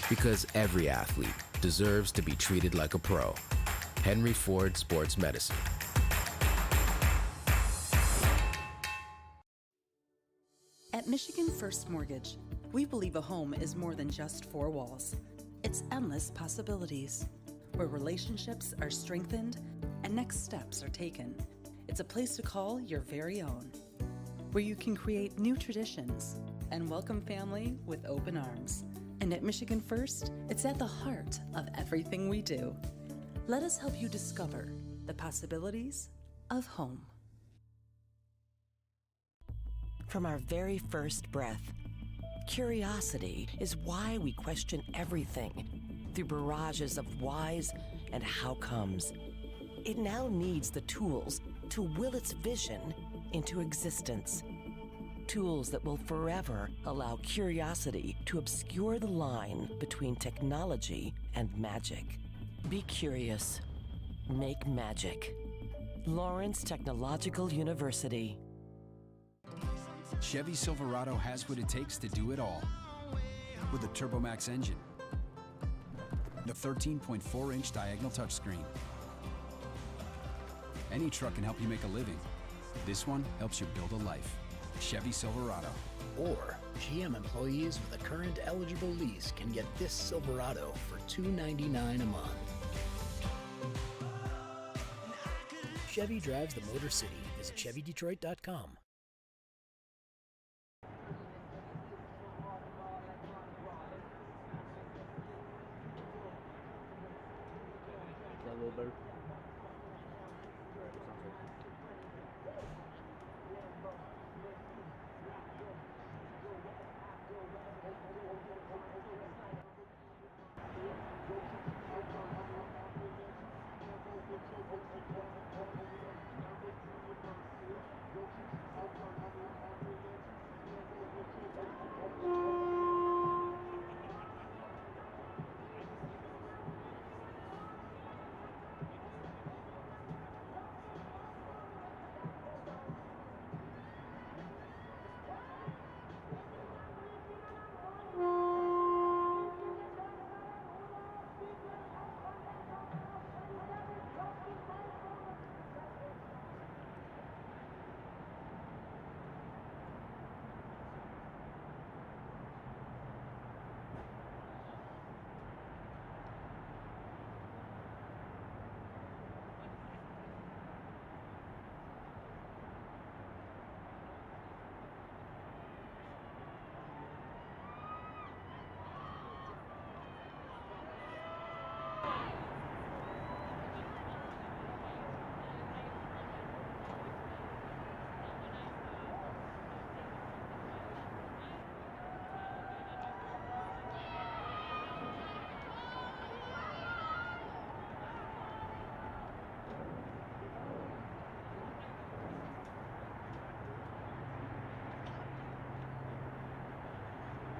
Because every athlete deserves to be treated like a pro. Henry Ford Sports Medicine. At Michigan First Mortgage, we believe a home is more than just four walls. It's endless possibilities, where relationships are strengthened and next steps are taken. It's a place to call your very own, where you can create new traditions and welcome family with open arms. And at Michigan First, it's at the heart of everything we do. Let us help you discover the possibilities of home. From our very first breath, curiosity is why we question everything through barrages of whys and how comes. It now needs the tools to will its vision into existence. Tools that will forever allow curiosity to obscure the line between technology and magic. Be curious. Make magic. Lawrence Technological University. Chevy Silverado has what it takes to do it all. With a TurboMax engine, the 13.4-inch diagonal touchscreen. Any truck can help you make a living. This one helps you build a life. Chevy Silverado. Or GM employees with a current eligible lease can get this Silverado for $299 a month. Chevy drives the Motor City. Visit ChevyDetroit.com. Is that a little better?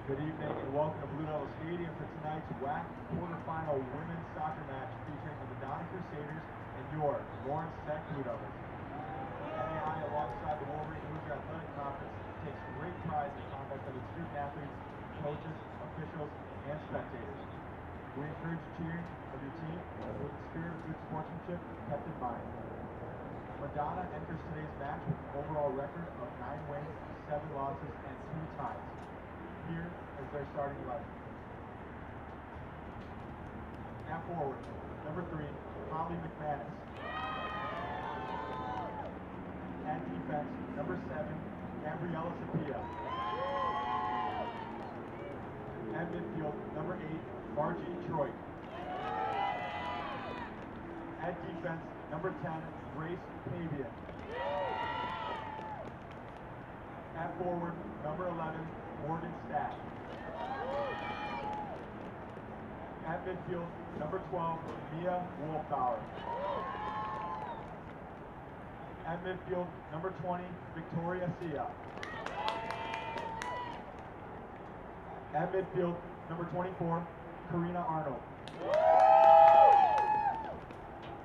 Good evening and welcome to Blue Devil Stadium for tonight's WHAC quarterfinal women's soccer match featuring the Madonna Crusaders and your Lawrence Tech Blue Devils. NAI, alongside the Wolverine Hoosier Athletic Conference, takes great pride in the conduct of its student athletes, coaches, officials, and spectators. We encourage cheering of your team with the spirit of good sportsmanship kept in mind. Madonna enters today's match with an overall record of 9 wins, 7 losses, and 2 ties. Here is their starting 11. At forward, number 3, Holly McManus. At defense, number 7, Gabriella Sapia. At midfield, number 8, Margie Troy. At defense, number 10, Grace Pavian. At forward, number 11, Morgan Stack. At midfield, number 12, Mia Wolfbauer. At midfield, number 20, Victoria Sia. At midfield, number 24, Karina Arnold.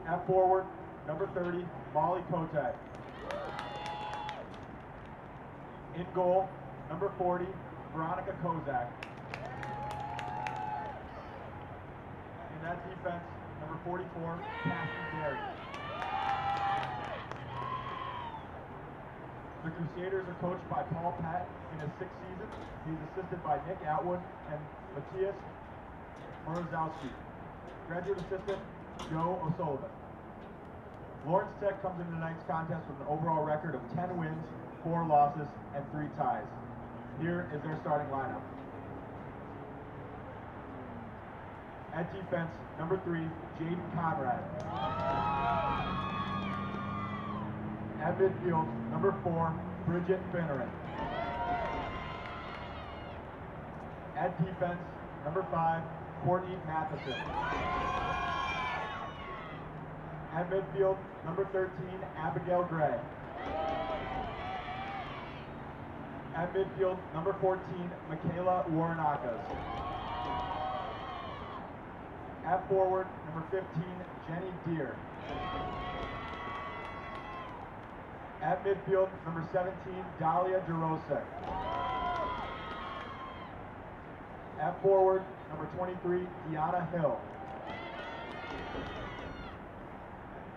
At forward, number 30, Molly Kotek. In goal, number 40, Veronica Kozak. defense, number 44, Cassie Derry. The Crusaders are coached by Paul Pett in his 6th season. He's assisted by Nick Atwood and Matthias Morozowski. Graduate assistant, Joe O'Sullivan. Lawrence Tech comes into tonight's contest with an overall record of 10 wins, 4 losses, and 3 ties. Here is their starting lineup. At defense, number 3, Jaden Conrad. At midfield, number 4, Bridget Finneran. At defense, number 5, Courtney Matheson. At midfield, number 13, Abigail Gray. At midfield, number 14, Michaela Warnakas. At forward, number 15, Jenny Deere. At midfield, number 17, Dahlia Jarosek. At forward, number 23, Deanna Hill.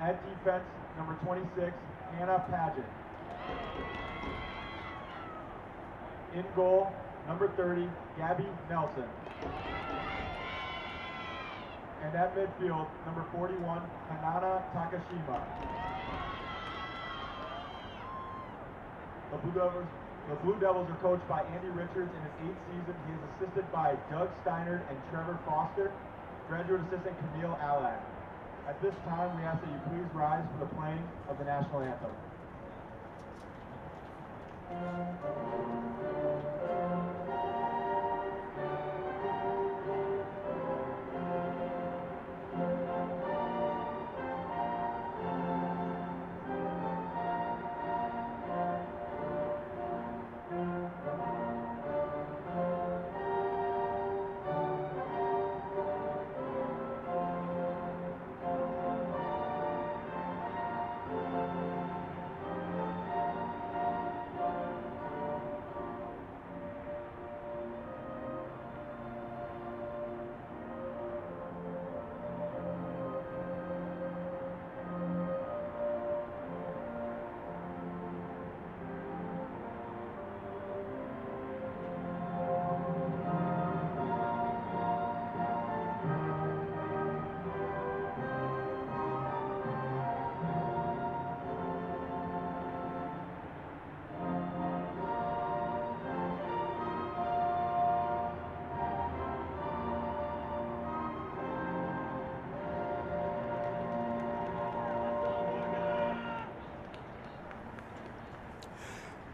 At defense, number 26, Hannah Paget. In goal, number 30, Gabby Nelson. And at midfield, number 41, Hanana Takashima. The Blue Devils are coached by Andy Richards in his 8th season. He is assisted by Doug Steinert and Trevor Foster. Graduate assistant Camille Allard. At this time, we ask that you please rise for the playing of the national anthem.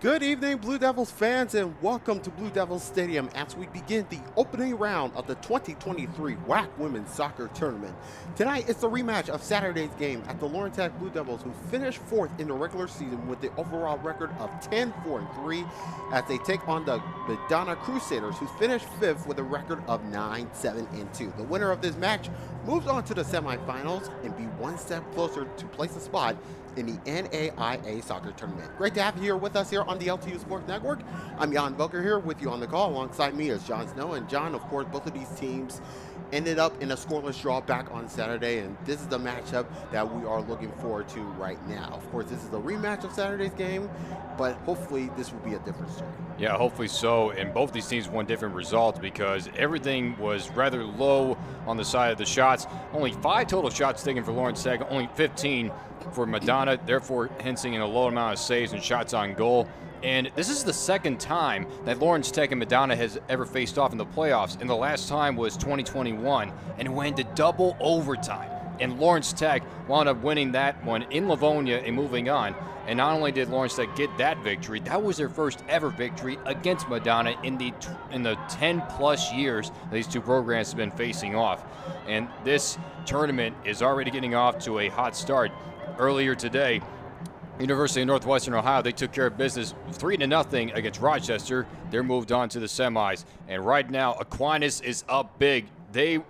Good evening, Blue Devils fans, and welcome to Blue Devils Stadium as we begin the opening round of the 2023 WHAC Women's Soccer Tournament. Tonight is the rematch of Saturday's game at the Lawrence Tech Blue Devils, who finished 4th in the regular season with the overall record of 10-4-3, as they take on the Madonna Crusaders, who finished 5th with a record of 9-7-2. The winner of this match moves on to the semifinals and be one step closer to place a spot in the NAIA Soccer Tournament. Great to have you here with us here on the LTU Sports Network. I'm Jan Volker here with you on the call. Alongside me is John Snow. And John, of course, both of these teams ended up in a scoreless draw back on Saturday, and this is the matchup that we are looking forward to right now. Of course, this is the rematch of Saturday's game, but hopefully this will be a different story. Yeah, hopefully so. And both these teams won different results because everything was rather low on the side of the shots. Only 5 total shots taken for Lawrence Tech, only 15 for Madonna, therefore hinting in a low amount of saves and shots on goal. And this is the second time that Lawrence Tech and Madonna has ever faced off in the playoffs. And the last time was 2021, and it went to double overtime. And Lawrence Tech wound up winning that one in Livonia and moving on. And not only did Lawrence Tech get that victory, that was their first ever victory against Madonna in the 10-plus years these two programs have been facing off. And this tournament is already getting off to a hot start. Earlier today, University of Northwestern Ohio, they took care of business 3-0 against Rochester. They're moved on to the semis. And right now, Aquinas is up big. They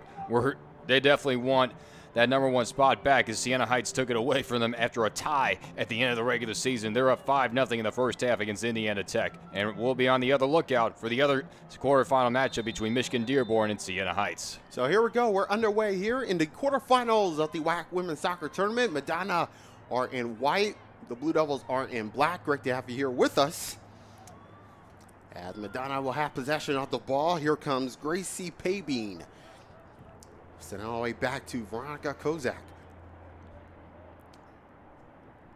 definitely want that #1 spot back as Siena Heights took it away from them after a tie at the end of the regular season. They're up 5-0 in the first half against Indiana Tech. And we'll be on the other lookout for the other quarterfinal matchup between Michigan Dearborn and Siena Heights. So here we go. We're underway here in the quarterfinals of the WHAC Women's Soccer Tournament. Madonna are in white. The Blue Devils are in black. Great to have you here with us. As Madonna will have possession of the ball. Here comes Gracie Paybean. Sent all the way back to Veronica Kozak.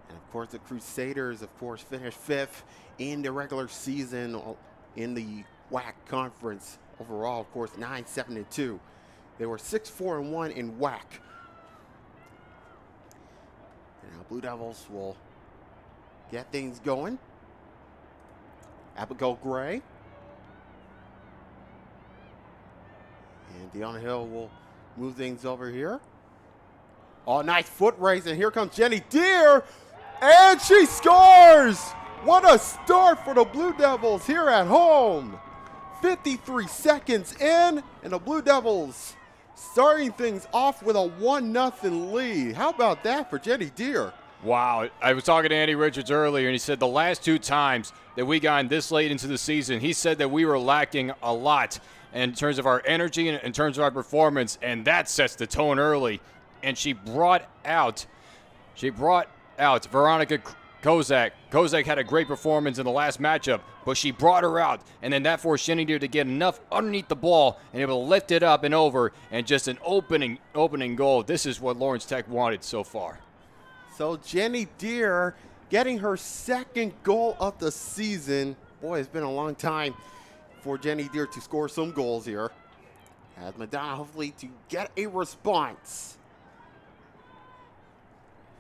And of course, the Crusaders, of course, finished 5th in the regular season in the WHAC conference. Overall, of course, 9-7-2. They were 6-4-1 in WHAC. And now Blue Devils will get things going. Abigail Gray. And Deanna Hill will move things over here. Oh, nice foot race, and here comes Jenny Deere, and she scores! What a start for the Blue Devils here at home. 53 seconds in, and the Blue Devils starting things off with a 1-0 lead. How about that for Jenny Deere? Wow. I was talking to Andy Richards earlier, and he said the last 2 times that we got in this late into the season, he said that we were lacking a lot in terms of our energy and in terms of our performance, and that sets the tone early. And she brought out Veronica Kozak. Kozak had a great performance in the last matchup, but she brought her out, and then that forced Jenny Deere to get enough underneath the ball and able to lift it up and over, and just an opening goal. This is what Lawrence Tech wanted so far. So Jenny Deere getting her 2nd goal of the season. Boy, it's been a long time for Jenny Deere to score some goals here. As Madonna hopefully to get a response.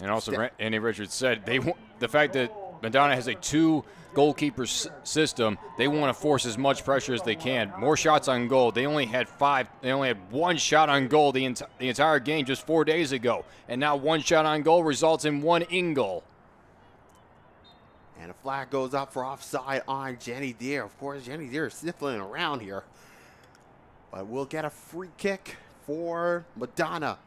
And also, Andy Richards said the fact that Madonna has a 2-goalkeeper system, they want to force as much pressure as they can. More shots on goal. They only had 5. They only had 1 shot on goal the entire game just 4 days ago. And now 1 shot on goal results in 1 in goal. And a flag goes up for offside on Jenny Deere. Of course, Jenny Deere is sniffling around here. But we'll get a free kick for Madonna.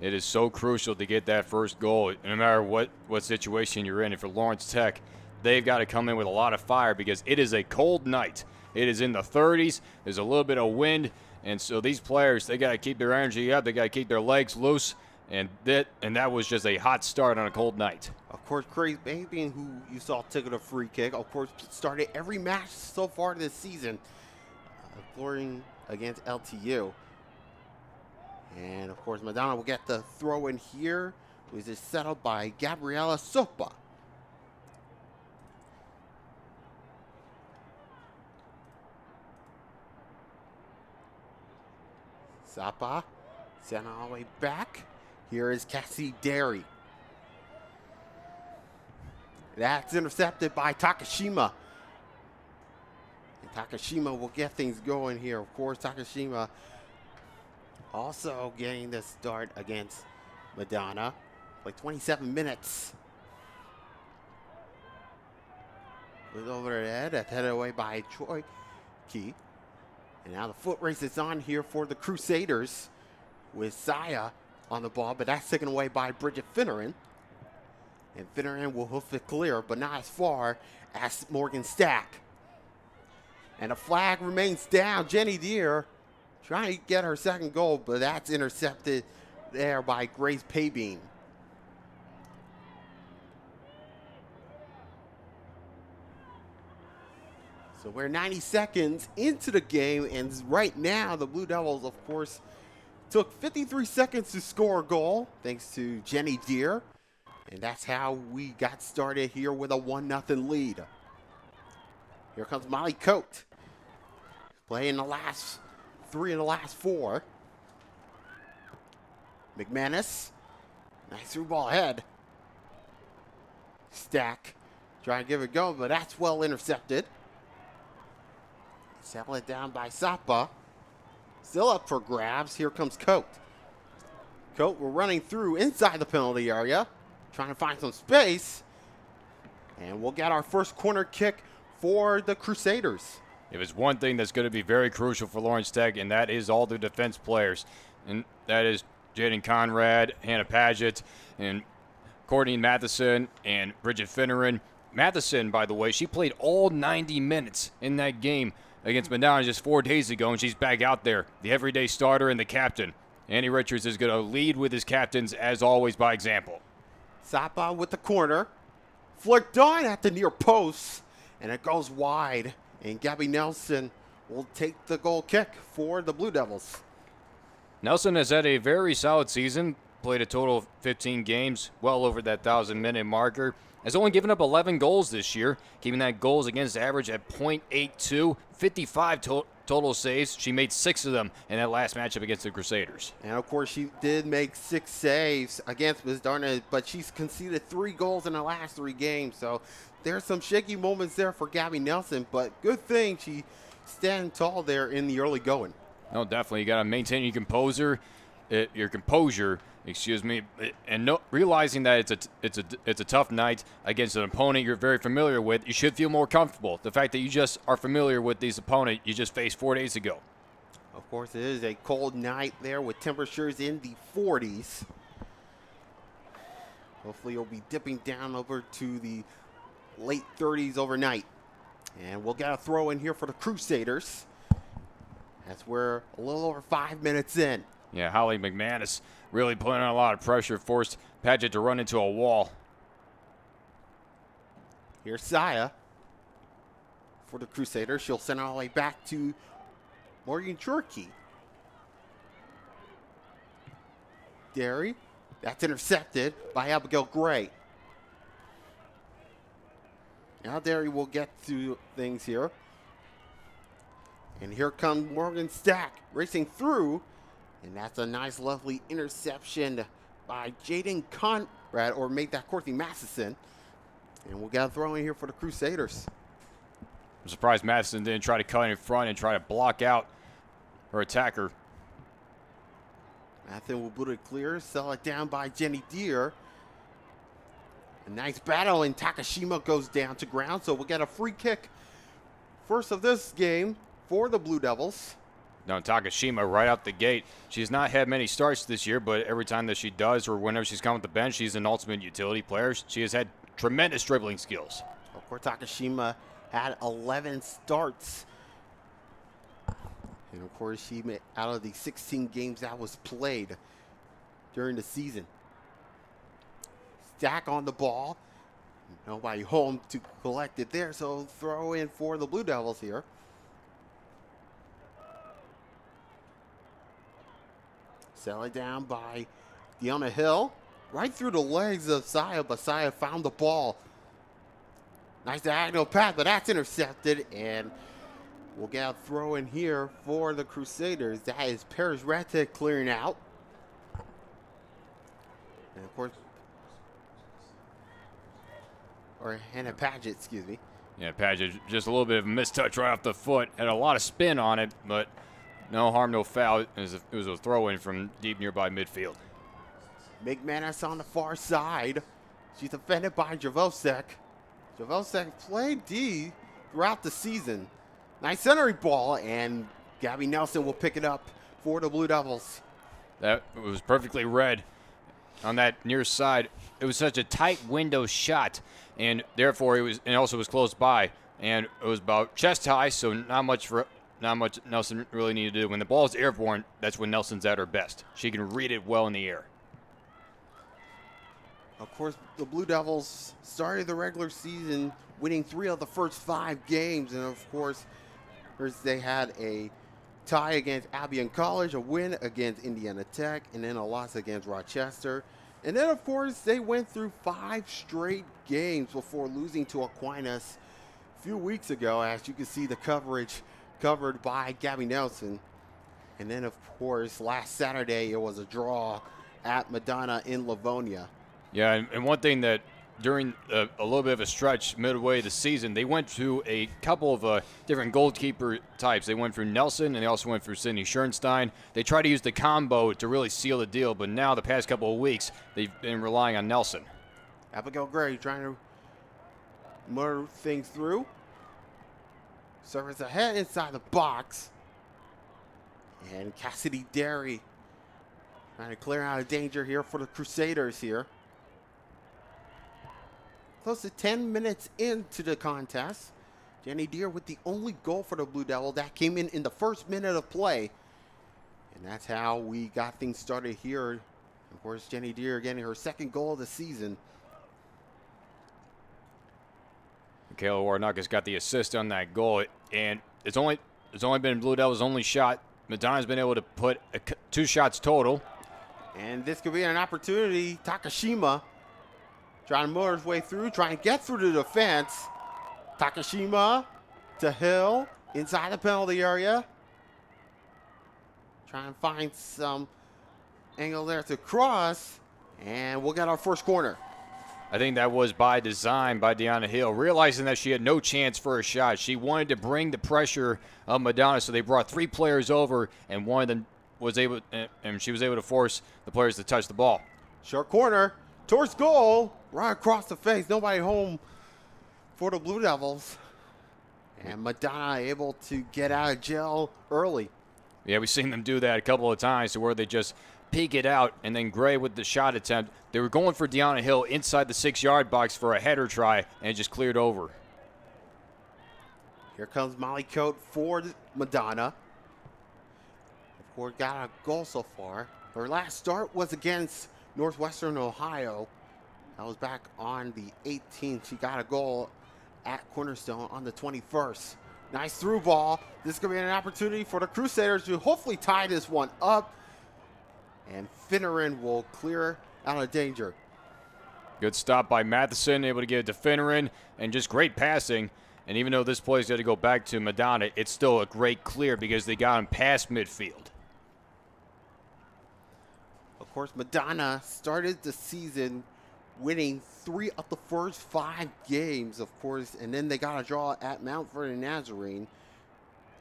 It is so crucial to get that first goal, no matter what situation you're in. And for Lawrence Tech, they've got to come in with a lot of fire because it is a cold night. It is in the 30s. There's a little bit of wind. And so these players, they got to keep their energy up. They got to keep their legs loose. And that was just a hot start on a cold night. Of course, Grace Baby, who you saw took a free kick, of course, started every match so far this season, scoring against LTU. And, of course, Madonna will get the throw in here, which is settled by Gabriela Sopa. Sapa, sent all the way back. Here is Cassie Derry. That's intercepted by Takashima. And Takashima will get things going here. Of course, Takashima also getting the start against Madonna. Like 27 minutes. With over the head. That's headed away by Troy Key. And now the foot race is on here for the Crusaders with Saya on the ball, but that's taken away by Bridget Finneran. And Finneran will hoof it clear, but not as far as Morgan Stack. And the flag remains down. Jenny Deere trying to get her 2nd goal, but that's intercepted there by Grace Paybean. So we're 90 seconds into the game, and right now the Blue Devils, of course, took 53 seconds to score a goal, thanks to Jenny Deere. And that's how we got started here with a 1-0 lead. Here comes Molly Coate. Playing the last 3 in the last 4. McManus. Nice through ball ahead. Stack. Trying to give it a go, but that's well intercepted. Settle it down by Sapa. Still up for grabs. Here comes Coate. Coate, we're running through inside the penalty area. Trying to find some space. And we'll get our first corner kick for the Crusaders. If it's one thing that's going to be very crucial for Lawrence Tech, and that is all the defense players. and that is Jaden Conrad, Hannah Paget, and Courtney Matheson, and Bridget Finneran. Matheson, by the way, she played all 90 minutes in that game against Madonna just 4 days ago, and she's back out there, the everyday starter and the captain. Andy Richards is going to lead with his captains, as always, by example. Sapa with the corner. Flicked on at the near post, and it goes wide. And Gabby Nelson will take the goal kick for the Blue Devils. Nelson has had a very solid season, played a total of 15 games, well over that 1,000-minute marker. Has only given up 11 goals this year, keeping that goals against average at .82, 55 total saves. She made 6 of them in that last matchup against the Crusaders. And, of course, she did make 6 saves against Madonna, but she's conceded 3 goals in the last 3 games. So there's some shaky moments there for Gabby Nelson, but good thing she standing tall there in the early going. No, definitely. You got to maintain your composure, and realizing that it's a tough night against an opponent you're very familiar with. You should feel more comfortable. The fact that you just are familiar with this opponent you just faced 4 days ago. Of course, it is a cold night there with temperatures in the 40s. Hopefully, you'll be dipping down over to the late 30s overnight. And we'll get a throw in here for the Crusaders. That's where a little over 5 minutes in. Yeah, Holly McManus really putting on a lot of pressure, forced Paget to run into a wall. Here's Saya for the Crusaders. She'll send it all the way back to Morgan Chorkey. Derry. That's intercepted by Abigail Gray. Now Derry will get to things here. And here comes Morgan Stack racing through. And that's a nice, lovely interception by Jaden Conrad, or make that Courtney Matheson. And we'll get a throw in here for the Crusaders. I'm surprised Matheson didn't try to cut in front and try to block out her attacker. Matheson will boot it clear, sell it down by Jenny Deere. A nice battle, and Takashima goes down to ground, so we'll get a free kick. First of this game for the Blue Devils. Now, Takashima right out the gate. She's not had many starts this year, but every time that she does, or whenever she's come off the bench, she's an ultimate utility player. She has had tremendous dribbling skills. Of course, Takashima had 11 starts. And, of course, she made out of the 16 games that was played during the season. Stack on the ball. Nobody home to collect it there, so throw in for the Blue Devils here. Sell it down by Deanna Hill. Right through the legs of Saya, but Saya found the ball. Nice diagonal pass, but that's intercepted, and we'll get a throw in here for the Crusaders. That is Paris Ratek clearing out. And of course, or Hannah Paget, excuse me. Yeah, Paget, just a little bit of a mistouch right off the foot. Had a lot of spin on it, but no harm, no foul. It was a throw-in from deep nearby midfield. McManus on the far side. She's defended by Javosek. Javosek played D throughout the season. Nice centering ball, and Gabby Nelson will pick it up for the Blue Devils. That was perfectly read on that near side. It was such a tight window shot, and therefore it also was close by, and it was about chest high, so not much Nelson really needed to do. When the ball is airborne, that's when Nelson's at her best. She can read it well in the air. Of course, the Blue Devils started the regular season winning 3 of the first 5 games, and of course, first they had a tie against Albion College, a win against Indiana Tech, and then a loss against Rochester. And then, of course, they went through 5 straight games before losing to Aquinas a few weeks ago, as you can see the coverage covered by Gabby Nelson. And then, of course, last Saturday, it was a draw at Madonna in Livonia. Yeah, and one thing that during a little bit of a stretch midway the season, they went through a couple of different goalkeeper types. They went through Nelson, and they also went through Sydney Schoenstein. They tried to use the combo to really seal the deal, but now the past couple of weeks, they've been relying on Nelson. Abigail Gray trying to move things through. Service ahead inside the box. And Cassidy Derry Trying to clear out of danger here for the Crusaders here. Close to 10 minutes into the contest. Jenny Deere with the only goal for the Blue Devil. That came in the first minute of play. And that's how we got things started here. Of course, Jenny Deere getting her second goal of the season. Michaela Warnock has got the assist on that goal, and it's only been Blue Devils' only shot. Madonna's been able to put 2 shots total. And this could be an opportunity. Takashima trying to motor his way through, trying to get through the defense. Takashima to Hill inside the penalty area. Trying to find some angle there to cross. And we'll get our first corner. I think that was by design by Deanna Hill, realizing that she had no chance for a shot. She wanted to bring the pressure of Madonna, so they brought 3 players over, and one of them was able, and she was able to force the players to touch the ball. Short corner towards goal, right across the face. Nobody home for the Blue Devils. And Madonna able to get out of jail early. Yeah, we've seen them do that a couple of times to where they just peek it out, and then Gray with the shot attempt. They were going for Deanna Hill inside the 6-yard box for a header try, and it just cleared over. Here comes Molly Coate for Madonna. We've got a goal so far. Her last start was against Northwestern Ohio. That was back on the 18th. She got a goal at Cornerstone on the 21st. Nice through ball. This is going to be an opportunity for the Crusaders to hopefully tie this one up. And Finneran will clear out of danger. Good stop by Matheson, able to get it to Finneran, and just great passing. And even though this play's got to go back to Madonna, it's still a great clear because they got him past midfield. Of course, Madonna started the season winning 3 of the first 5 games, of course, and then they got a draw at Mount Vernon Nazarene.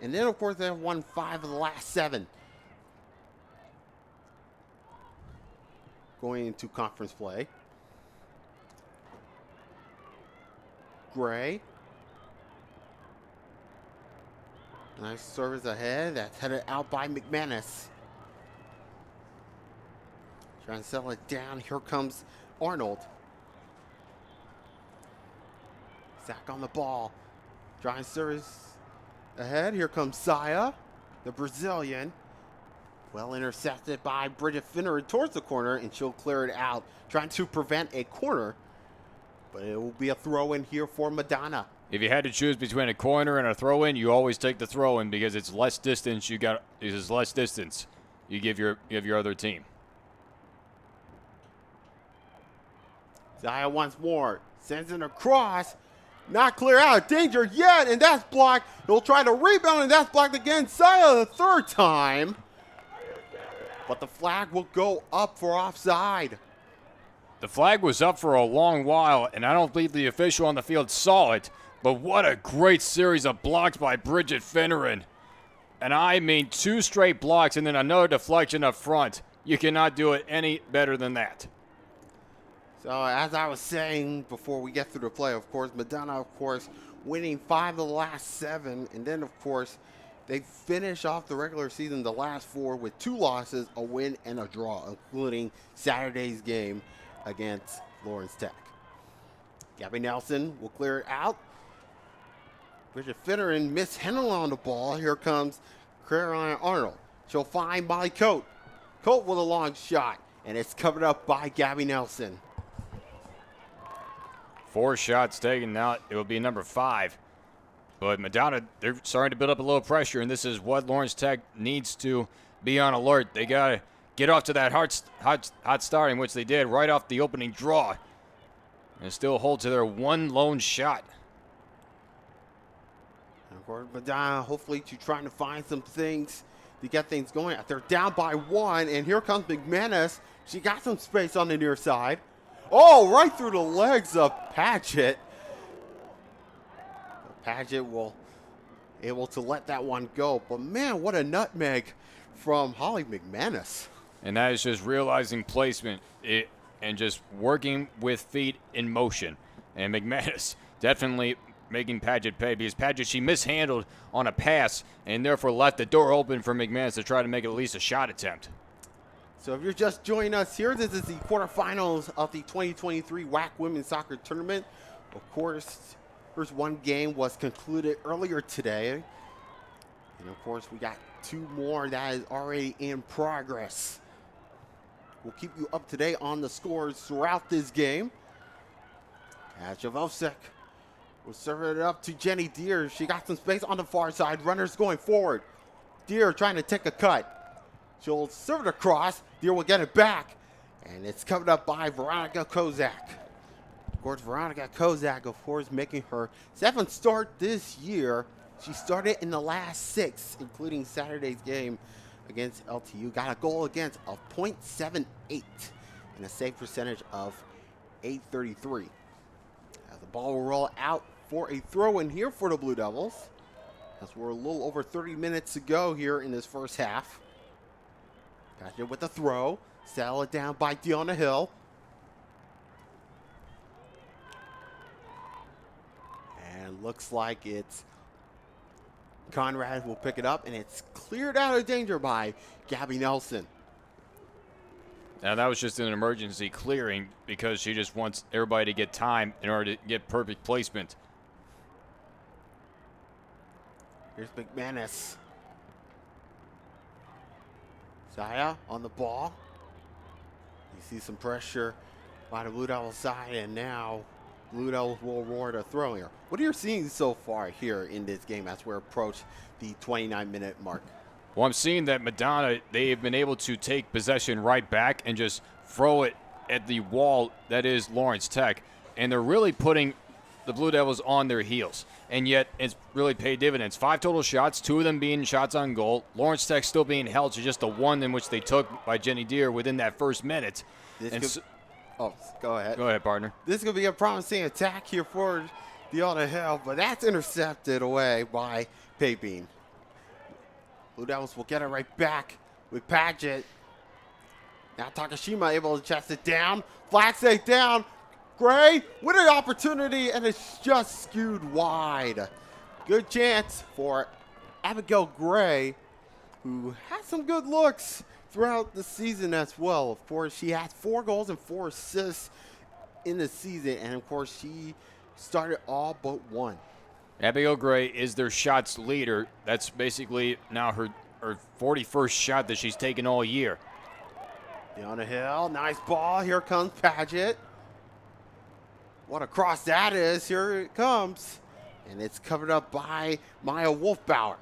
And then, of course, they won 5 of the last 7. Going into conference play. Gray. Nice service ahead. That's headed out by McManus. Trying to settle it down. Here comes Arnold. Zach on the ball. Trying service ahead. Here comes Saya, the Brazilian. Well intercepted by Bridget Finneran towards the corner, and she'll clear it out, trying to prevent a corner. But it will be a throw-in here for Madonna. If you had to choose between a corner and a throw-in, you always take the throw-in because it's less distance. It's less distance you give your other team. Zaya once more sends it across. Not clear out. Danger yet, and that's blocked. He'll try to rebound, and that's blocked again. Zaya the 3rd time. But the flag will go up for offside. The flag was up for a long while, and I don't believe the official on the field saw it. But what a great series of blocks by Bridget Finneran. And I mean 2 straight blocks and then another deflection up front. You cannot do it any better than that. So as I was saying before we get through the play, of course, Madonna, of course, winning 5 of the last 7. And then, of course, they finish off the regular season, the last 4, with 2 losses, a win, and a draw, including Saturday's game against Lawrence Tech. Gabby Nelson will clear it out. Bridget Finneran mishandling on the ball. Here comes Caroline Arnold. She'll find Molly Coate. Coate with a long shot, and it's covered up by Gabby Nelson. 4 shots taken. Now it will be number 5. But Madonna, they're starting to build up a little pressure, and this is what Lawrence Tech needs to be on alert. They got to get off to that hot start, in which they did right off the opening draw, and still hold to their 1 lone shot. And of course, Madonna hopefully trying to find some things to get things going. They're down by 1, and here comes McManus. She got some space on the near side. Oh, right through the legs of Padgett. Padgett will able to let that one go. But man, what a nutmeg from Holly McManus. And that is just realizing placement and just working with feet in motion. And McManus definitely making Padgett pay, because Padgett, she mishandled on a pass and therefore left the door open for McManus to try to make at least a shot attempt. So if you're just joining us here, this is the quarterfinals of the 2023 WHAC Women's Soccer Tournament. Of course, first one game was concluded earlier today. And of course, we got two more that is already in progress. We'll keep you up to date on the scores throughout this game. As Javosek will serve it up to Jenny Deere. She got some space on the far side. Runners going forward. Deere trying to take a cut. She'll serve it across. Deere will get it back. And it's covered up by Veronica Kozak. Of course, Veronica Kozak, of course, making her 7th start this year. She started in the last 6, including Saturday's game against LTU. Got a goal against of .78 and a save percentage of .833. As the ball will roll out for a throw in here for the Blue Devils. As we're a little over 30 minutes to go here in this first half. Got it with the throw. Settle it down by Deanna Hill. And looks like it's Conrad will pick it up, and it's cleared out of danger by Gabby Nelson. Now that was just an emergency clearing because she just wants everybody to get time in order to get perfect placement. Here's McManus. Zaya on the ball. You see some pressure by the Blue Devils side, and now Blue Devils will award a throw here. What are you seeing so far here in this game as we're approaching the 29-minute mark? Well, I'm seeing that Madonna, they've been able to take possession right back and just throw it at the wall that is Lawrence Tech. And they're really putting the Blue Devils on their heels. And yet, it's really paid dividends. 5 total shots, 2 of them being shots on goal. Lawrence Tech still being held to just the one in which they took by Jenny Deere within that first minute. Oh, go ahead. Go ahead, partner. This is going to be a promising attack here for Deanna Hill, but that's intercepted away by Paybean. Blue Devils will get it right back with Paget. Now Takashima able to chest it down. Flag stay down. Gray with an opportunity, and it's just skewed wide. Good chance for Abigail Gray, who has some good looks throughout the season as well. Of course, she has 4 goals and 4 assists in the season, and of course, she started all but 1. Abigail Gray is their shots leader. That's basically now her 41st shot that she's taken all year. Deanna Hill, nice ball. Here comes Paget. What a cross that is. Here it comes. And it's covered up by Maya Wolfbauer.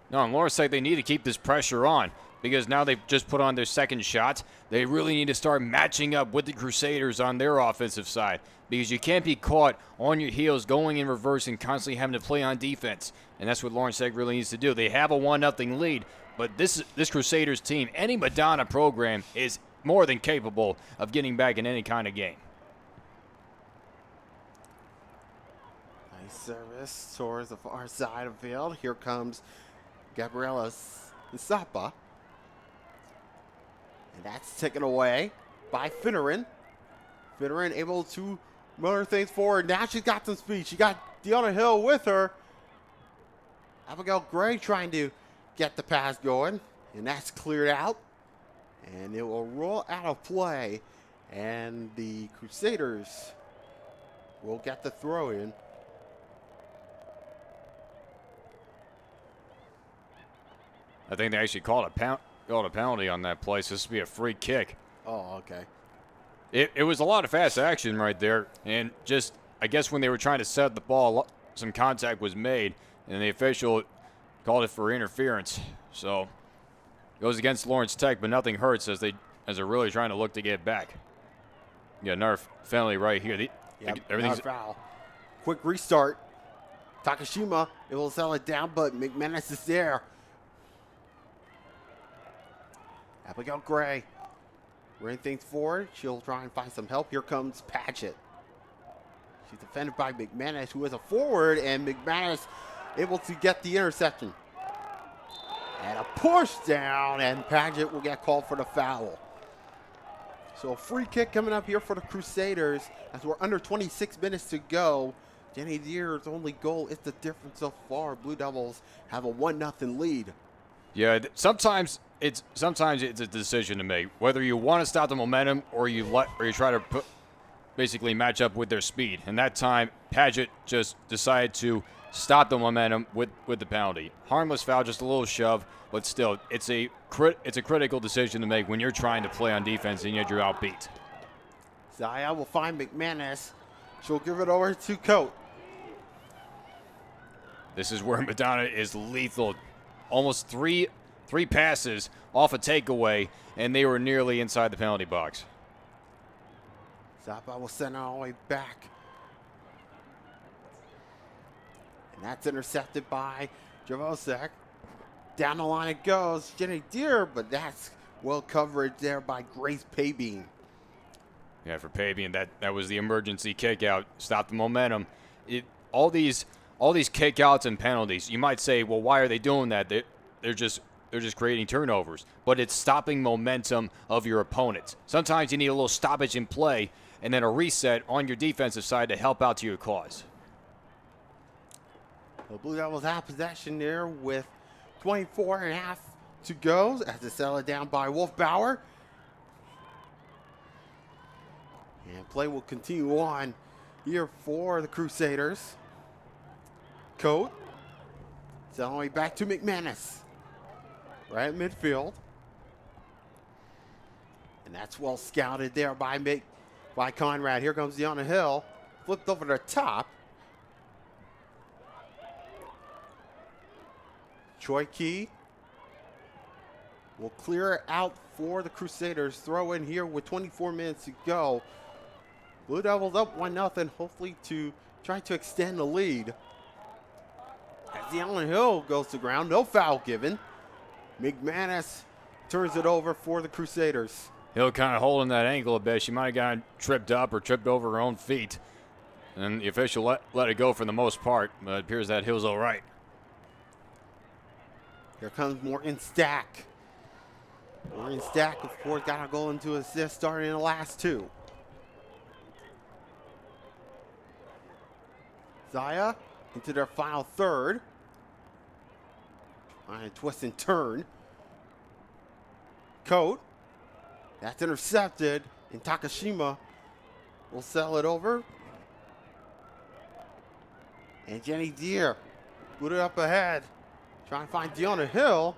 No, and Lawrence Tech, they need to keep this pressure on because now they've just put on their second shot. They really need to start matching up with the Crusaders on their offensive side because you can't be caught on your heels going in reverse and constantly having to play on defense. And that's what Lawrence Tech really needs to do. They have a 1-0 lead, but this Crusaders team, any Madonna program, is more than capable of getting back in any kind of game. Nice service towards the far side of the field. Here comes Gabriela Nsapa. And that's taken away by Finneran. Finneran able to motor things forward. Now she's got some speed. She got Deanna Hill with her. Abigail Gray trying to get the pass going. And that's cleared out. And it will roll out of play. And the Crusaders will get the throw in. I think they actually called a penalty on that play, so this would be a free kick. Oh, okay. It was a lot of fast action right there, and just, I guess when they were trying to set the ball, some contact was made, and the official called it for interference. So it goes against Lawrence Tech, but nothing hurts as they're really trying to look to get back. Yeah, another penalty right here. Everything's foul. Quick restart. Takashima, it will sell it down, but McManus is there. Abigail Gray running things forward. She'll try and find some help. Here comes Paget. She's defended by McManus, who is a forward, and McManus able to get the interception. And a push down, and Paget will get called for the foul. So a free kick coming up here for the Crusaders as we're under 26 minutes to go. Jenny Deere's only goal is the difference so far. Blue Devils have a 1-0 lead. Yeah, sometimes sometimes it's a decision to make whether you want to stop the momentum or you try to basically match up with their speed. And that time, Paget just decided to stop the momentum with the penalty. Harmless foul, just a little shove, but still, it's a critical decision to make when you're trying to play on defense and yet you're outbeat. Zaya will find McManus. She'll give it over to Coate. This is where Madonna is lethal. Almost three passes off a takeaway, and they were nearly inside the penalty box. Zappa will send it all the way back. And that's intercepted by Javosek. Down the line it goes. Jenny Deere, but that's well covered there by Grace Paybean. Yeah, for Paybean, that was the emergency kick out. Stop the momentum. All these kickouts and penalties, you might say, well, why are they doing that? They're just creating turnovers. But it's stopping momentum of your opponents. Sometimes you need a little stoppage in play and then a reset on your defensive side to help out to your cause. The Blue Devils have possession there with 24.5 to go as they settle it down by Wolfbauer. And play will continue on here for the Crusaders. Coate. It's all the way back to McManus. Right at midfield. And that's well scouted there by Conrad. Here comes Deanna Hill. Flipped over the top. Choi Key will clear it out for the Crusaders. Throw in here with 24 minutes to go. Blue Devils up 1-0, hopefully to try to extend the lead. As Deanna Hill goes to ground, no foul given. McManus turns it over for the Crusaders. Hill kind of holding that ankle a bit. She might have gotten tripped up or tripped over her own feet. And the official let it go for the most part, but it appears that Hill's all right. Here comes Morgan Stack. Morgan Stack, of course, got a goal into assist starting in the last two. Zaya into their final third. Trying to twist and turn. Coate. That's intercepted. And Takashima will sell it over. And Jenny Deere put it up ahead. Trying to find Deanna Hill.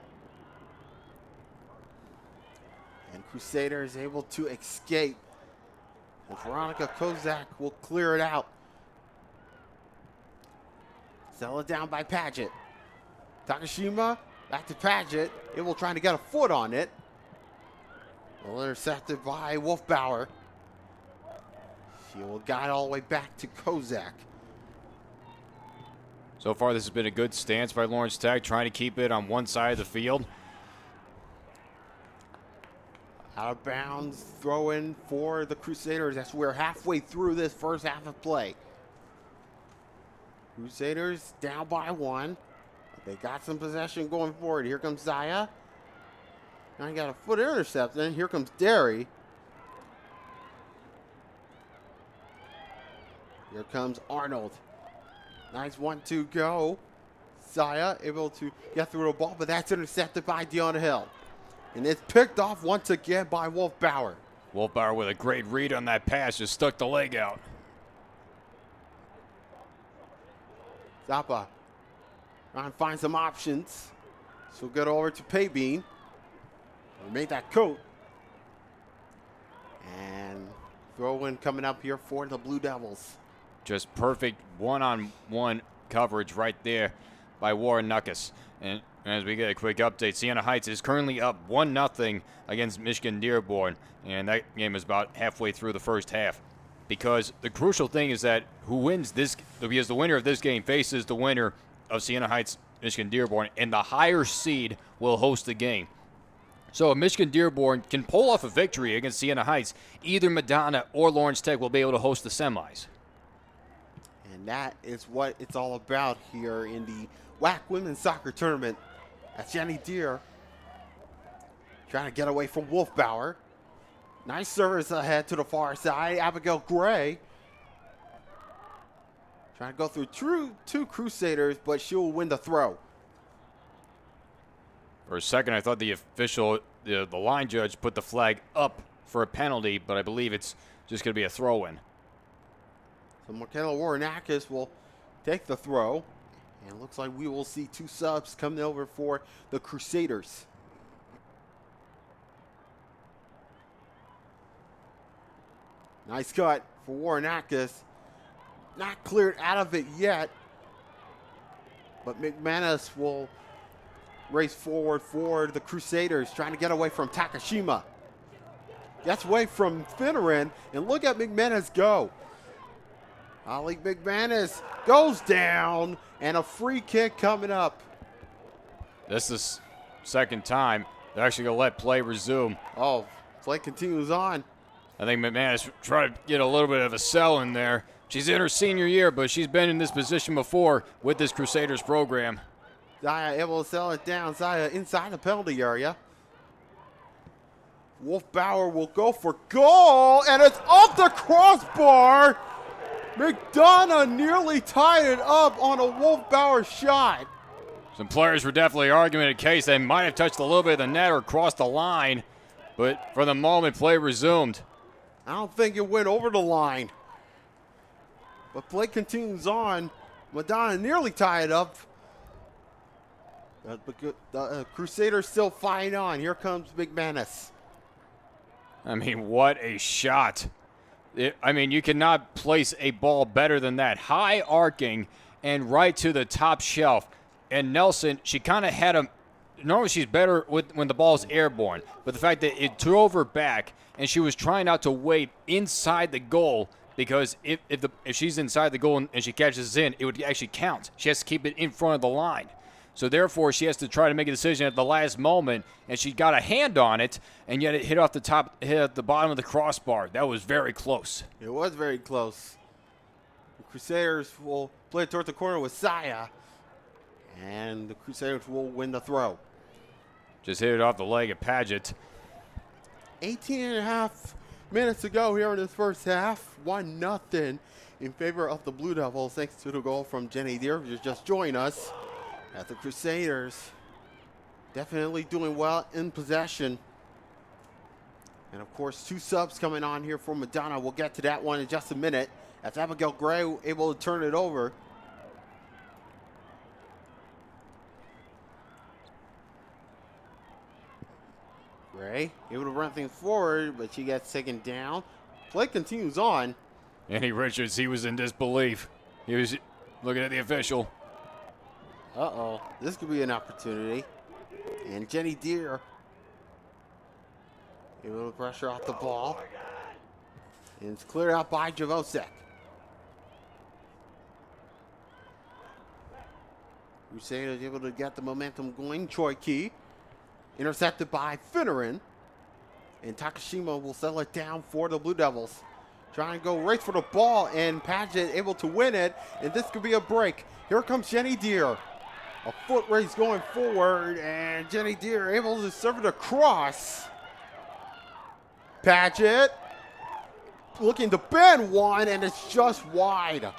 And Crusader is able to escape. And Veronica Kozak will clear it out. Sell it down by Paget. Takashima back to Paget. It will try to get a foot on it. Well intercepted by Wolfbauer. She will guide all the way back to Kozak. So far, this has been a good stance by Lawrence Tech, trying to keep it on one side of the field. Out of bounds, throw in for the Crusaders. That's we're halfway through this first half of play. Crusaders down by one. They got some possession going forward. Here comes Zaya. Now he got a foot intercept. Then here comes Derry. Here comes Arnold. Nice 1-2 go. Zaya able to get through the ball, but that's intercepted by Deanna Hill. And it's picked off once again by Wolfbauer. Wolfbauer with a great read on that pass, just stuck the leg out. Zappa trying to find some options. So get over to Paybean. Made that Coate. And throw in coming up here for the Blue Devils. Just perfect one-on-one coverage right there by Warren Nuckus. And as we get a quick update, Siena Heights is currently up 1-0 against Michigan Dearborn. And that game is about halfway through the first half. Because the crucial thing is that who wins this, because the winner of this game faces the winner of Siena Heights, Michigan Dearborn, and the higher seed will host the game. So if Michigan Dearborn can pull off a victory against Siena Heights, either Madonna or Lawrence Tech will be able to host the semis. And that is what it's all about here in the WHAC Women's Soccer Tournament. That's Jenny Deere trying to get away from Wolfbauer. Nice service ahead to the far side. Abigail Gray trying to go through two Crusaders, but she'll win the throw. For a second, I thought the official, the line judge, put the flag up for a penalty, but I believe it's just going to be a throw-in. So Michaela Warrenakis will take the throw. And it looks like we will see 2 subs coming over for the Crusaders. Nice cut for Warrenakis. Not cleared out of it yet. But McManus will race forward for the Crusaders, trying to get away from Takashima. Gets away from Finneran, and look at McManus go. Holly McManus goes down, and a free kick coming up. This is second time. They're actually going to let play resume. Oh, play continues on. I think McManus tried to get a little bit of a sell in there. She's in her senior year, but she's been in this position before with this Crusaders program. Zaya able to sell it down. Zaya inside the penalty area. Wolfbauer will go for goal, and it's off the crossbar. McDonough nearly tied it up on a Wolfbauer shot. Some players were definitely arguing a case they might have touched a little bit of the net or crossed the line, but for the moment, play resumed. I don't think it went over the line. But play continues on. Madonna nearly tied it up. The Crusaders still fighting on. Here comes McManus. I mean, what a shot. You cannot place a ball better than that. High arcing and right to the top shelf. And Nelson, she kind of had him. Normally she's better when the ball's airborne. But the fact that it drove her back and she was trying not to wait inside the goal, because if she's inside the goal and she catches it in, it would actually count. She has to keep it in front of the line. So therefore, she has to try to make a decision at the last moment, and she got a hand on it, and yet it hit off the top, hit at the bottom of the crossbar. That was very close. It was very close. The Crusaders will play it toward the corner with Saya, and the Crusaders will win the throw. Just hit it off the leg of Paget. 18 and a half minutes to go here in this first half. 1-0 in favor of the Blue Devils, thanks to the goal from Jenny Deere, who just joined us. At the Crusaders, definitely doing well in possession. And of course, 2 subs coming on here for Madonna. We'll get to that one in just a minute. As Abigail Gray able to turn it over. Gray able to run things forward, but she gets taken down. Play continues on. Annie Richards, he was in disbelief. He was looking at the official. Uh-oh, this could be an opportunity. And Jenny Deere able to pressure off the ball. And it's cleared out by Javosek. Crusaders able to get the momentum going. Choi Key intercepted by Finneran. And Takashima will settle it down for the Blue Devils. Trying to go right for the ball, and Paget able to win it. And this could be a break. Here comes Jenny Deere. A foot race going forward, and Jenny Deere able to serve it across. Paget looking to bend one, and it's just wide.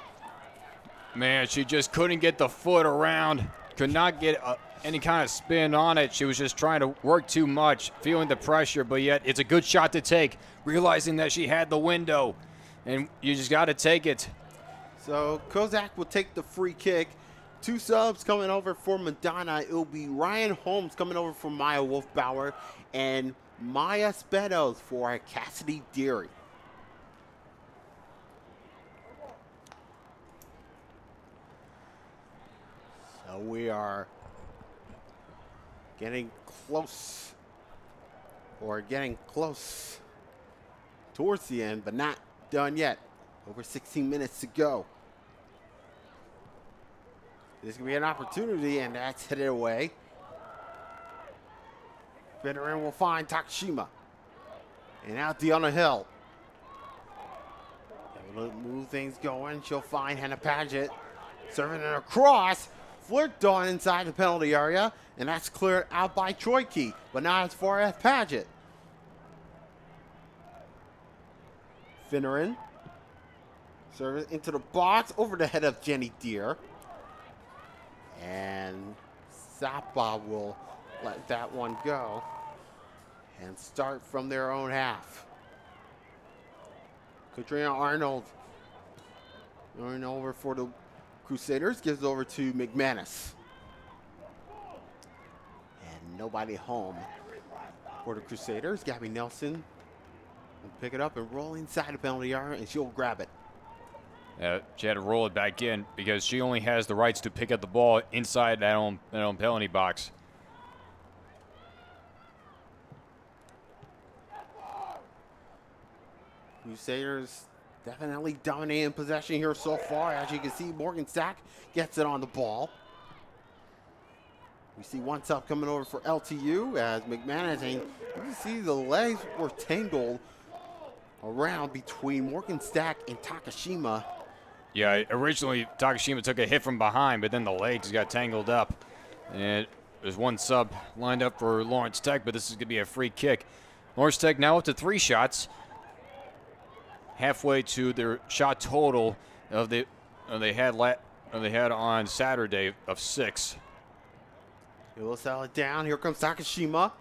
Man, she just couldn't get the foot around. Could not get any kind of spin on it. She was just trying to work too much, feeling the pressure, but yet it's a good shot to take, realizing that she had the window, and you just got to take it. So Kozak will take the free kick. 2 subs coming over for Madonna. It'll be Ryan Holmes coming over for Maya Wolfbauer and Maya Spedos for Cassidy Deary. So we are getting close, towards the end, but not done yet. Over 16 minutes to go. This could be an opportunity, and that's headed away. Finneran will find Takashima. And out Deanna Hill. Able to move things going. She'll find Hannah Paget. Serving it across. Flirt on inside the penalty area. And that's cleared out by Troiki, but not as far as Paget. Finneran. Serving into the box over the head of Jenny Deere. And Zappa will let that one go and start from their own half. Katrina Arnold going over for the Crusaders, gives it over to McManus. And nobody home for the Crusaders. Gabby Nelson will pick it up and roll inside the penalty area, and she'll grab it. She had to roll it back in because she only has the rights to pick up the ball inside that own penalty box. Crusaders definitely dominating possession here so far. As you can see, Morgan Sack gets it on the ball. We see one sub coming over for LTU as McManus, and you can see the legs were tangled around between Morgan Stack and Takashima. Yeah, originally Takashima took a hit from behind, but then the legs got tangled up. And there's one sub lined up for Lawrence Tech, but this is going to be a free kick. Lawrence Tech now up to 3 shots. Halfway to their shot total of they had on Saturday of 6. It will settle it down. Here comes Takashima,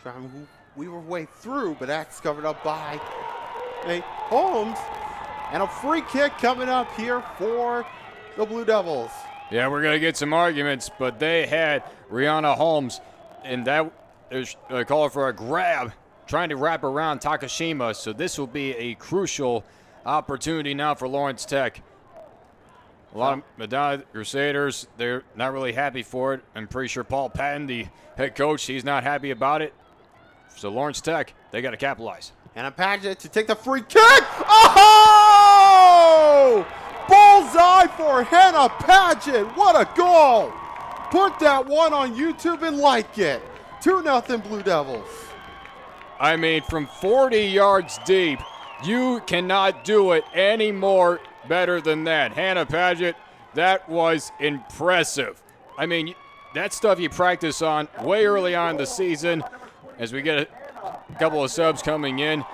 trying to weave her way through, but that's covered up by Holmes. And a free kick coming up here for the Blue Devils. Yeah, we're going to get some arguments, but they had Rihanna Holmes, and that is a call for a grab, trying to wrap around Takashima. So this will be a crucial opportunity now for Lawrence Tech. A lot of Madonna Crusaders, they're not really happy for it. I'm pretty sure Paul Patton, the head coach, he's not happy about it. So Lawrence Tech, they got to capitalize. And a Paget to take the free kick. Oh! Bullseye for Hannah Paget. What a goal. Put that one on YouTube and like it. 2-0 Blue Devils. I mean, from 40 yards deep, you cannot do it any more better than that. Hannah Paget, that was impressive. I mean, that stuff you practice on way early on in the season as we get a couple of subs coming in.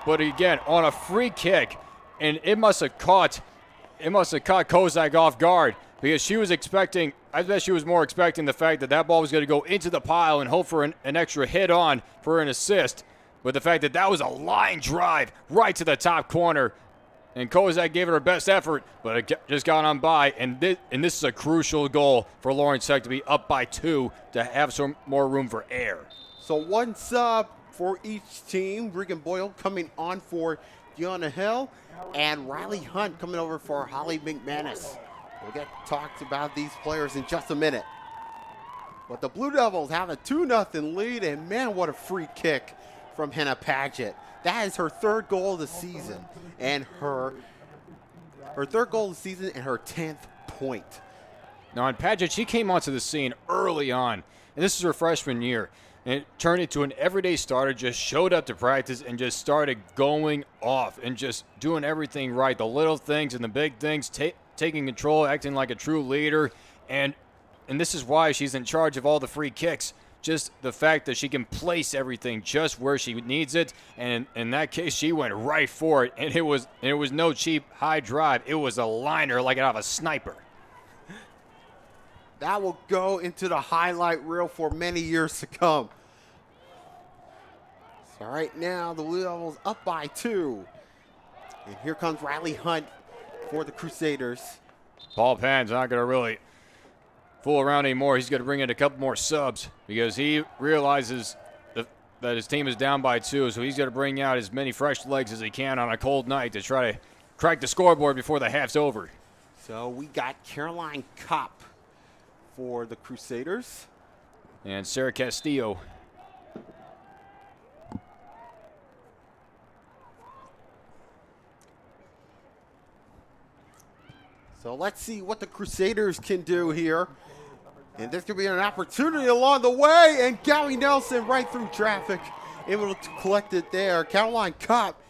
But again, on a free kick, and it must have caught Kozak off guard because she was expecting, I bet she was more expecting the fact that that ball was going to go into the pile and hope for an extra hit on for an assist. But the fact that that was a line drive right to the top corner, and Kozak gave it her best effort, but it just got on by. And this is a crucial goal for Lawrence Tech to be up by 2 to have some more room for air. So one sub for each team. Regan Boyle coming on for Deanna Hill, and Riley Hunt coming over for Holly McManus. We'll get talked about these players in just a minute. But the Blue Devils have a 2-0 lead, and man, what a free kick from Hannah Paget. That is her 3rd goal of the season, and her 3rd goal of the season and her 10th point. Now, on Paget, she came onto the scene early on, and this is her freshman year. And it turned into an everyday starter, just showed up to practice and just started going off and just doing everything right. The little things and the big things, taking control, acting like a true leader. And this is why she's in charge of all the free kicks. Just the fact that she can place everything just where she needs it. And in that case, she went right for it. And it was no cheap high drive. It was a liner like out of a sniper. That will go into the highlight reel for many years to come. So right now, the Blue Devils up by 2. And here comes Riley Hunt for the Crusaders. Paul Pan's not going to really fool around anymore. He's going to bring in a couple more subs because he realizes that his team is down by 2. So he's going to bring out as many fresh legs as he can on a cold night to try to crack the scoreboard before the half's over. So we got Caroline Kopp for the Crusaders. And Sarah Castillo. So let's see what the Crusaders can do here. And this could be an opportunity along the way. And Gabby Nelson right through traffic, able to collect it there. Caroline Kopp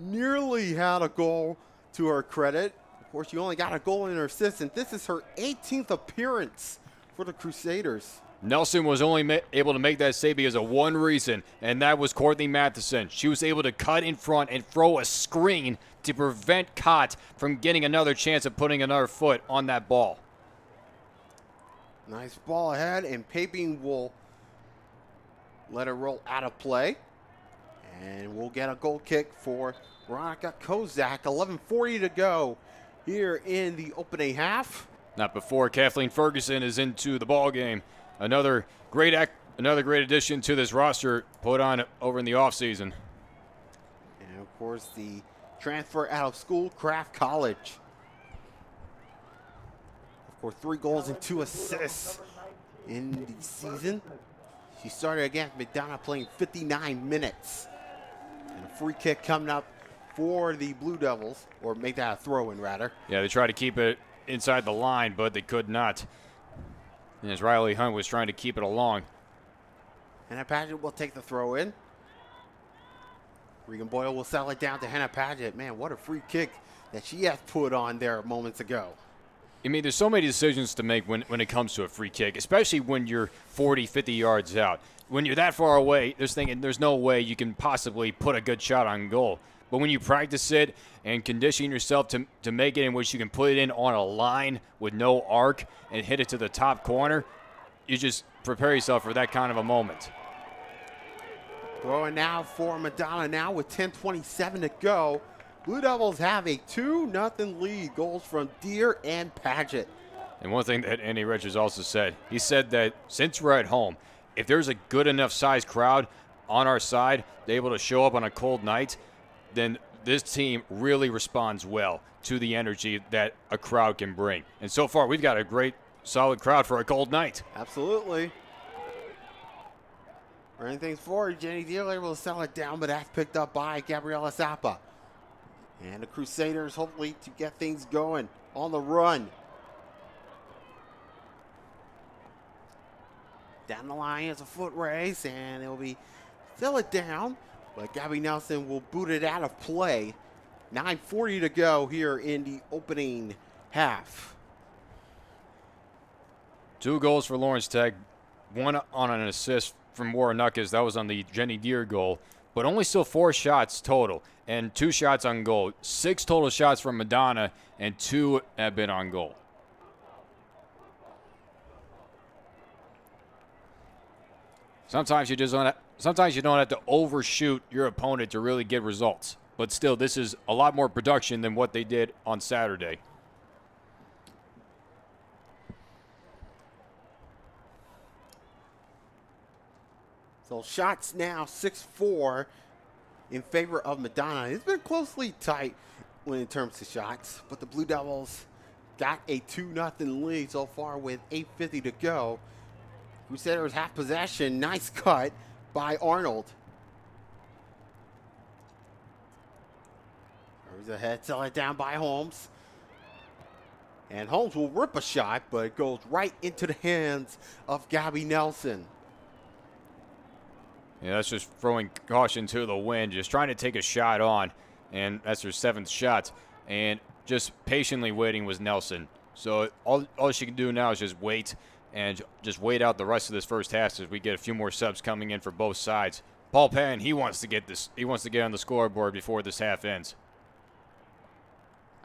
nearly had a goal to her credit. Of course, she only got a goal in her assist, and this is her 18th appearance for the Crusaders. Nelson was only able to make that save because of one reason, and that was Courtney Matheson. She was able to cut in front and throw a screen to prevent Cott from getting another chance of putting another foot on that ball. Nice ball ahead, and Paping will let it roll out of play. And we'll get a goal kick for Veronica Kozak. 11:40 to go here in the opening half. Not before Kathleen Ferguson is into the ball game. Another great addition to this roster put on over in the offseason. And of course, the transfer out of Schoolcraft College. Of course, 3 goals and 2 assists in the season. She started against Madonna playing 59 minutes. And a free kick coming up for the Blue Devils, or make that a throw-in rather. Yeah, they tried to keep it inside the line, but they could not. And as Riley Hunt was trying to keep it along. Hannah Paget will take the throw-in. Regan Boyle will settle it down to Hannah Paget. Man, what a free kick that she has put on there moments ago. I mean, there's so many decisions to make when it comes to a free kick, especially when you're 40, 50 yards out. When you're that far away, there's no way you can possibly put a good shot on goal. But when you practice it and condition yourself to make it in which you can put it in on a line with no arc and hit it to the top corner, you just prepare yourself for that kind of a moment. Throwing now for Madonna now with 10:27 to go. Blue Devils have a 2-0 lead. Goals from Deere and Paget. And one thing that Andy Richards also said, he said that since we're at home, if there's a good enough sized crowd on our side, they're able to show up on a cold night, then this team really responds well to the energy that a crowd can bring. And so far, we've got a great, solid crowd for a cold night. Absolutely. Running things forward, Jenny Dealer will sell it down, but that's picked up by Gabriela Zappa. And the Crusaders hopefully to get things going on the run. Down the line is a foot race, and it'll be fill it down, but Gabby Nelson will boot it out of play. 9:40 to go here in the opening half. 2 goals for Lawrence Tech, 1 on an assist from Warrenuckas. That was on the Jenny Deere goal, but only still 4 shots total and 2 shots on goal. 6 total shots from Madonna, and 2 have been on goal. Sometimes you don't have to overshoot your opponent to really get results. But still, this is a lot more production than what they did on Saturday. So shots now 6-4 in favor of Madonna. It's been closely tight when in terms of shots, but the Blue Devils got a 2-0 lead so far with 8:50 to go. Crusaders have possession. Nice cut by Arnold. There's a head, sell it down by Holmes. And Holmes will rip a shot, but it goes right into the hands of Gabby Nelson. Yeah, that's just throwing caution to the wind, just trying to take a shot on, and that's her 7th shot. And just patiently waiting was Nelson. So all she can do now is just wait and just wait out the rest of this first half as we get a few more subs coming in for both sides. Paul Penn, he wants to get on the scoreboard before this half ends.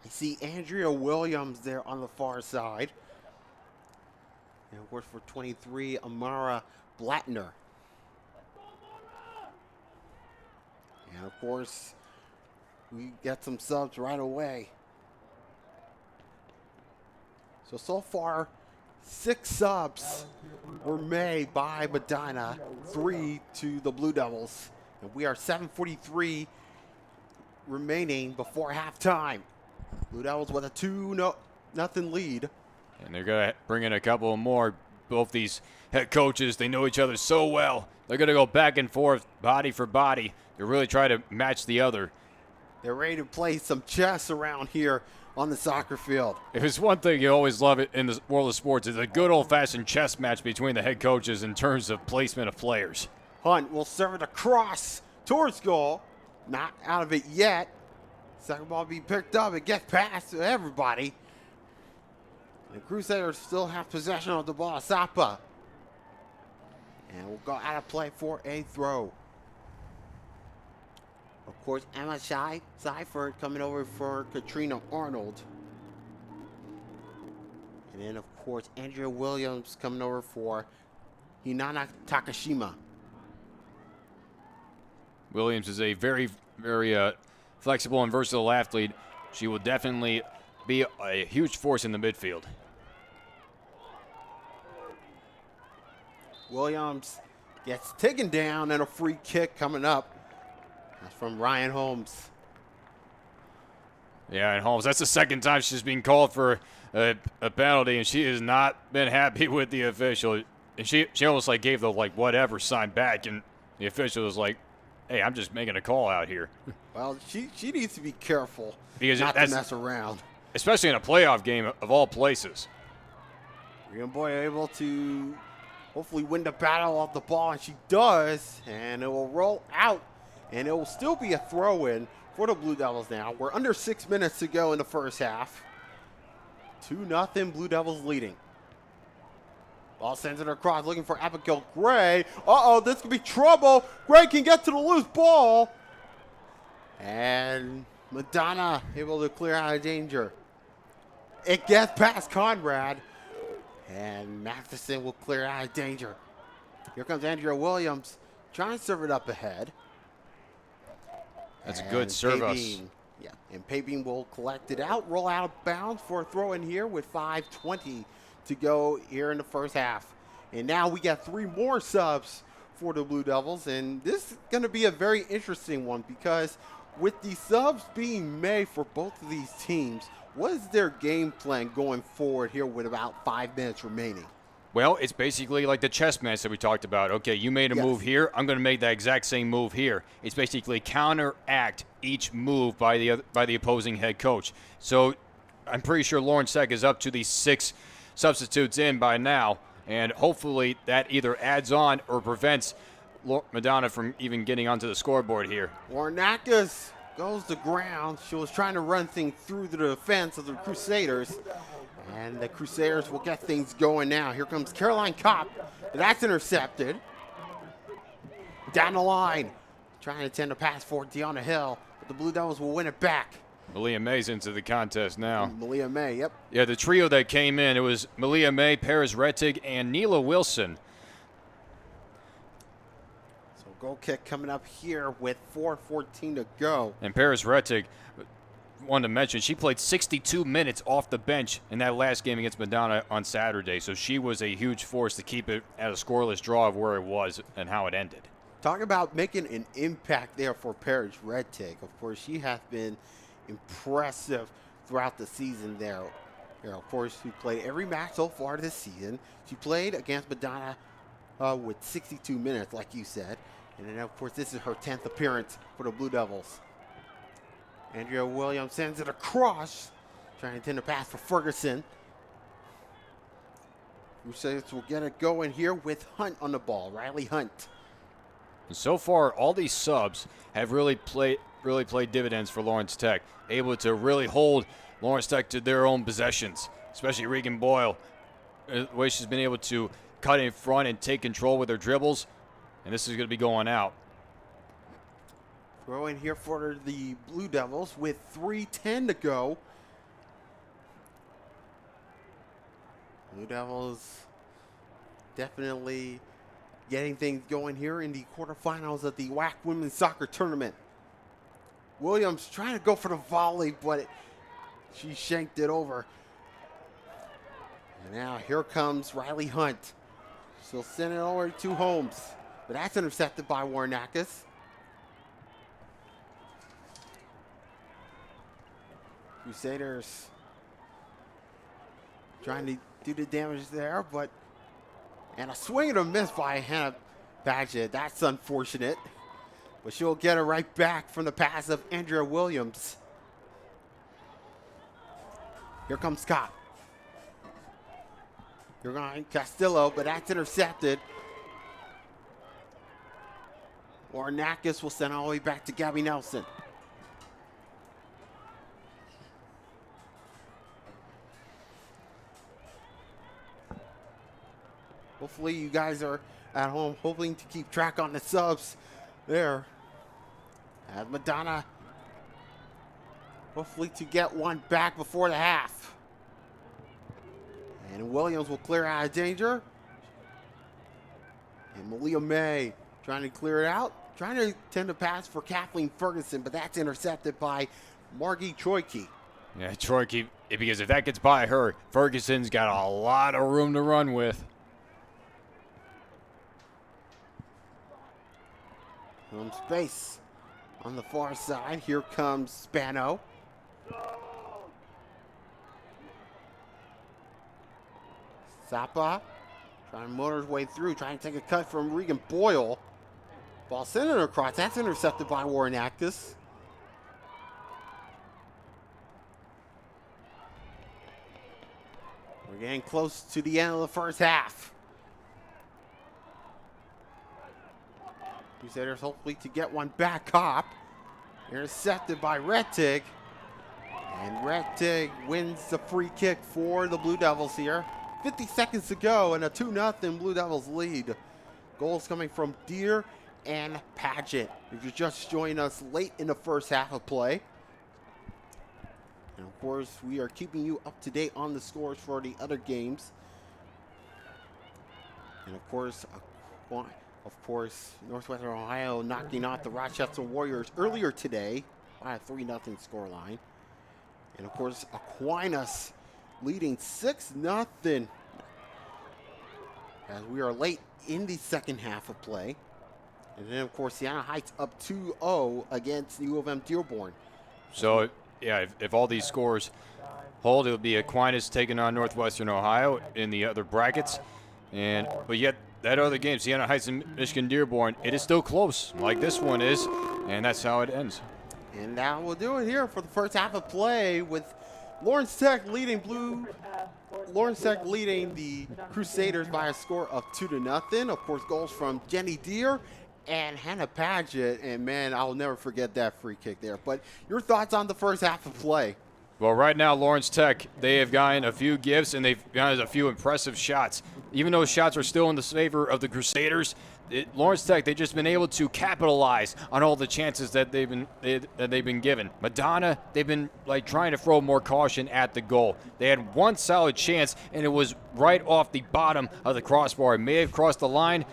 I see Andrea Williams there on the far side. And of course for 23, Amara Blattner. And of course, we get some subs right away. So far, 6 subs were made by Madonna, 3 to the Blue Devils. And we are 7:43 remaining before halftime. Blue Devils with a 2-0 lead. And they're going to bring in a couple more. Both these head coaches, they know each other so well. They're going to go back and forth, body for body. They really try to match the other. They're ready to play some chess around here on the soccer field. If it's one thing you always love it in the world of sports, it's a good old-fashioned chess match between the head coaches in terms of placement of players. Hunt will serve it across towards goal. Not out of it yet. Second ball be picked up. It gets past to everybody. The Crusaders still have possession of the ball. Sapa. And we'll go out of play for a throw. Of course, Emma Seifert coming over for Katrina Arnold. And then, of course, Andrea Williams coming over for Hinana Takashima. Williams is a very, very flexible and versatile athlete. She will definitely be a huge force in the midfield. Williams gets taken down, and a free kick coming up. That's from Ryan Holmes. Yeah, and Holmes, that's the second time she's been called for a penalty, and she has not been happy with the official. And she almost like gave the like whatever sign back, and the official was like, "Hey, I'm just making a call out here." Well, she needs to be careful Because not to mess around. Especially in a playoff game of all places. Regan Boy able to hopefully win the battle off the ball, and she does, and it will roll out, and it will still be a throw-in for the Blue Devils now. We're under 6 minutes to go in the first half. 2-0, Blue Devils leading. Ball sends it across, looking for Abigail Gray. Uh-oh, this could be trouble. Gray can get to the loose ball. And Madonna able to clear out of danger. It gets past Conrad. And Matheson will clear out of danger. Here comes Andrea Williams, trying to serve it up ahead. That's a good service. Yeah, and Paybean will collect it out, roll out of bounds for a throw in here with 5:20 to go here in the first half. And now we got 3 more subs for the Blue Devils, and this is going to be a very interesting one because with the subs being made for both of these teams, what is their game plan going forward here with about 5 minutes remaining? Well, it's basically like the chess match that we talked about. Okay, you made a move here. I'm going to make that exact same move here. It's basically counteract each move by the opposing head coach. So I'm pretty sure Lauren Seck is up to the 6 substitutes in by now, and hopefully that either adds on or prevents Madonna from even getting onto the scoreboard here. Warnakis goes to ground. She was trying to run things through the defense of the Crusaders. And the Crusaders will get things going now. Here comes Caroline Kopp. That's intercepted. Down the line. Trying to attempt a pass for Deanna Hill. But the Blue Devils will win it back. Malia May's into the contest now. Malia May, yep. Yeah, the trio that came in, it was Malia May, Paris Rettig, and Neela Wilson. So goal kick coming up here with 4:14 to go. And Paris Rettig, wanted to mention, she played 62 minutes off the bench in that last game against Madonna on Saturday. So she was a huge force to keep it at a scoreless draw of where it was and how it ended. Talk about making an impact there for Paris Rettig. Of course, she has been impressive throughout the season there. Of course, she played every match so far this season. She played against Madonna with 62 minutes, like you said. And then, of course, this is her 10th appearance for the Blue Devils. Andrea Williams sends it across, trying to intend a pass for Ferguson. Crusaders will get it going here with Hunt on the ball, Riley Hunt. And so far, all these subs have really played dividends for Lawrence Tech, able to really hold Lawrence Tech to their own possessions, especially Regan Boyle. The way she's been able to cut in front and take control with her dribbles, and this is going to be going out. Throw in here for the Blue Devils with 3:10 to go. Blue Devils definitely getting things going here in the quarterfinals of the WHAC Women's Soccer Tournament. Williams trying to go for the volley, but she shanked it over. And now here comes Riley Hunt. She'll send it over to Holmes, but that's intercepted by Warnakis. Crusaders trying to do the damage there, and a swing and a miss by Hannah Padgett. That's unfortunate, but she'll get it right back from the pass of Andrea Williams. Here comes Scott. You're going Castillo, but that's intercepted. Warnakis will send all the way back to Gabby Nelson. Hopefully you guys are at home hoping to keep track on the subs there. As Madonna hopefully to get one back before the half. And Williams will clear out of danger. And Malia May trying to clear it out. trying to attempt a pass for Kathleen Ferguson, but that's intercepted by Margie Troike. Yeah, Troike, because if that gets by her, Ferguson's got a lot of room to run with. Some space on the far side. Here comes Spano. Zappa trying to motor his way through, trying to take a cut from Regan Boyle. Ball centered across. That's intercepted by Warrenakis. We're getting close to the end of the first half. Crusaders hopefully to get one back up. Intercepted by Rettig. And Rettig wins the free kick for the Blue Devils here. 50 seconds to go and a 2-0 Blue Devils lead. Goals coming from Deere and Paget. If you just joined us late in the first half of play. And of course, we are keeping you up to date on the scores for the other games. And of course, Northwestern Ohio knocking out the Rochester Warriors earlier today by a 3-0 scoreline. And of course, Aquinas leading 6-0 as we are late in the second half of play. And then, of course, Siena Heights up 2-0 against U of M Dearborn. So, yeah, if all these scores hold, it'll be Aquinas taking on Northwestern Ohio in the other brackets. But yet, that other game, Siena Heights and Michigan Dearborn, it is still close, like this one is, and that's how it ends. And that will do it here for the first half of play with Lawrence Tech leading the Crusaders by a score of 2-0. Of course, goals from Jenny Deere and Hannah Paget. And man, I'll never forget that free kick there. But your thoughts on the first half of play? Well, right now, Lawrence Tech, they have gotten a few gifts and they've gotten a few impressive shots. Even though shots are still in the favor of the Crusaders, Lawrence Tech, they've just been able to capitalize on all the chances that they've been given. Madonna, they've been like trying to throw more caution at the goal. They had one solid chance, and it was right off the bottom of the crossbar. It may have crossed the line,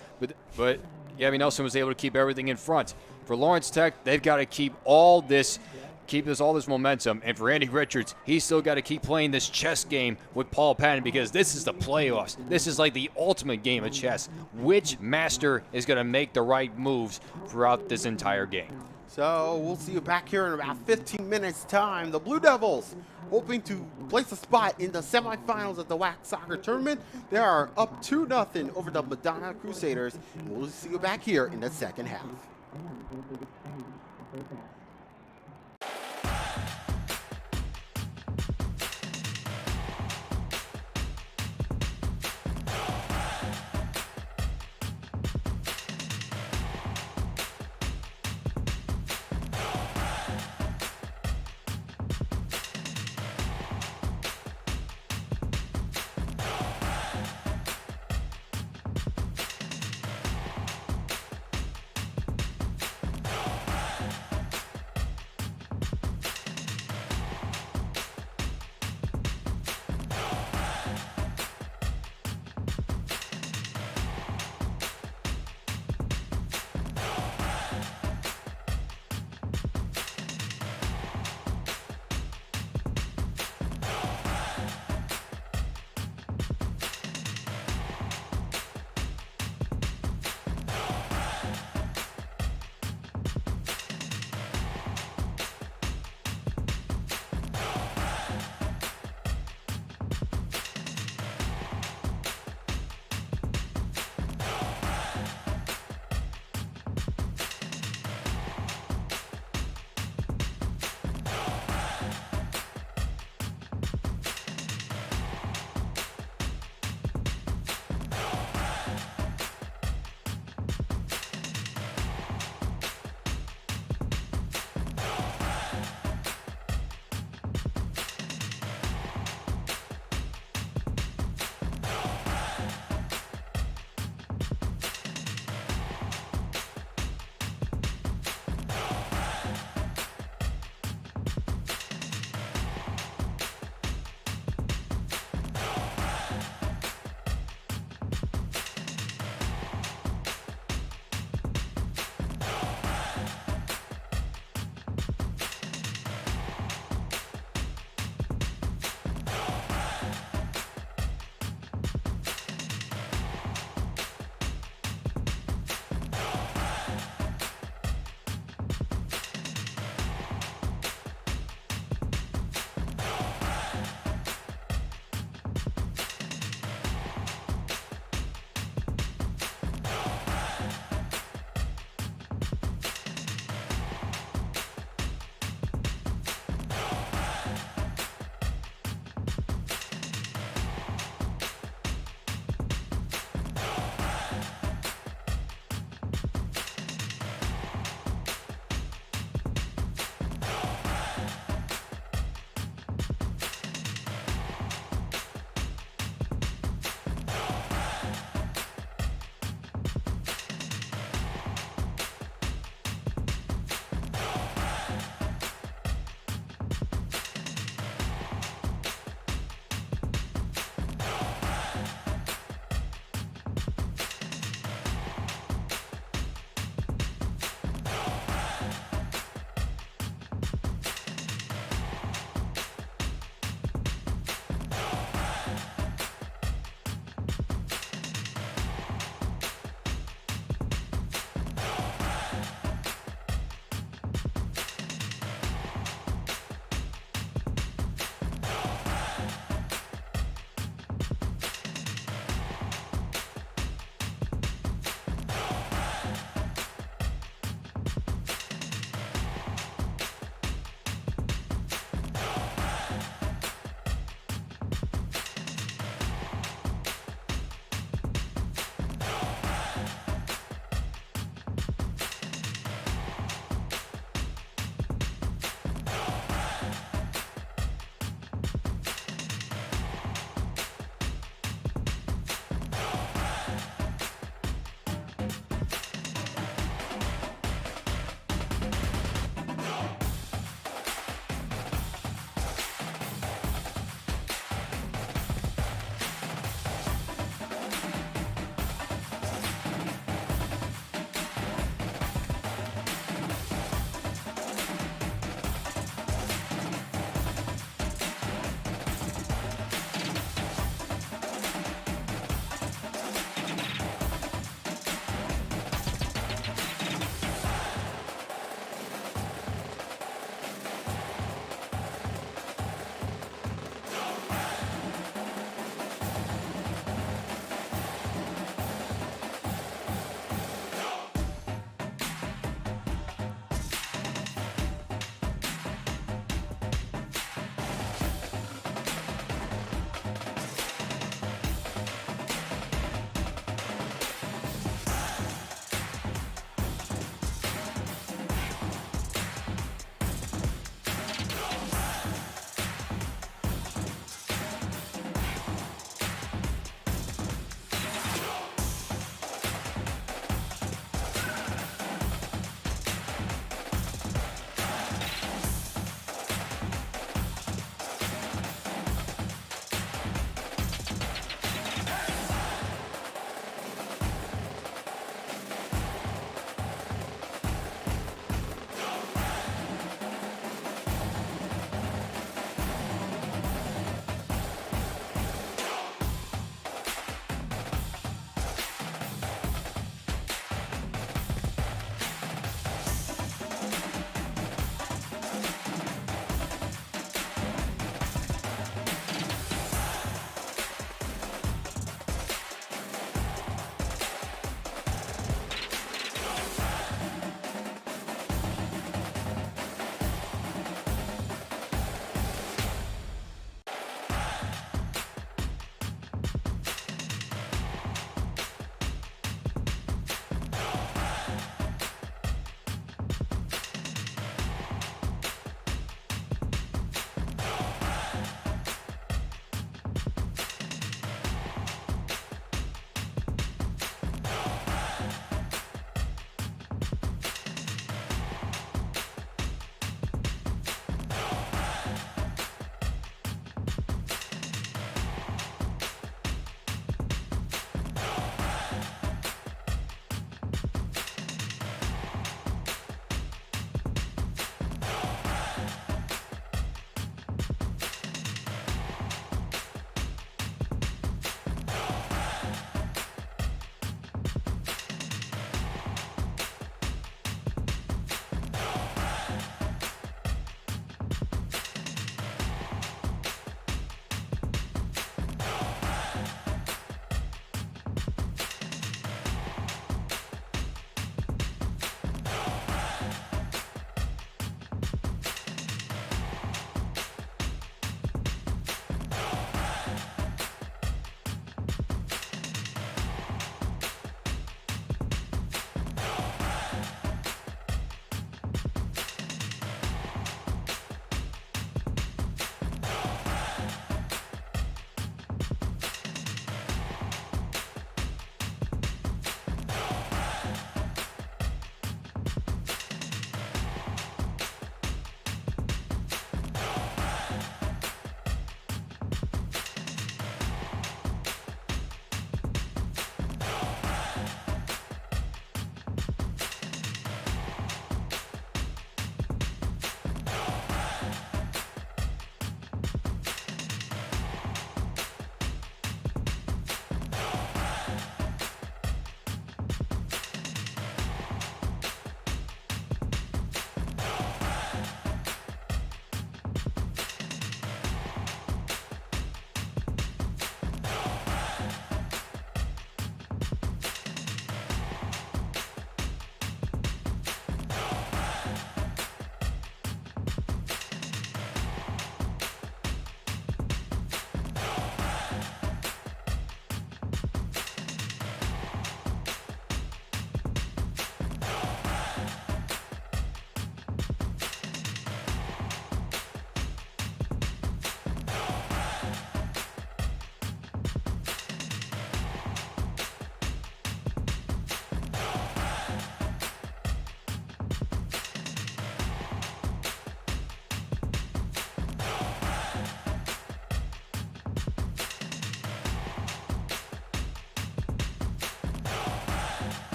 but Gabby Nelson was able to keep everything in front. For Lawrence Tech, they've got to keep all this momentum. And for Andy Richards, he's still got to keep playing this chess game with Paul Patton because this is the playoffs. This is like the ultimate game of chess. Which master is going to make the right moves throughout this entire game? So we'll see you back here in about 15 minutes time. The Blue Devils hoping to place a spot in the semifinals of the WHAC soccer tournament. They are up 2-0 over the Madonna Crusaders. And we'll see you back here in the second half.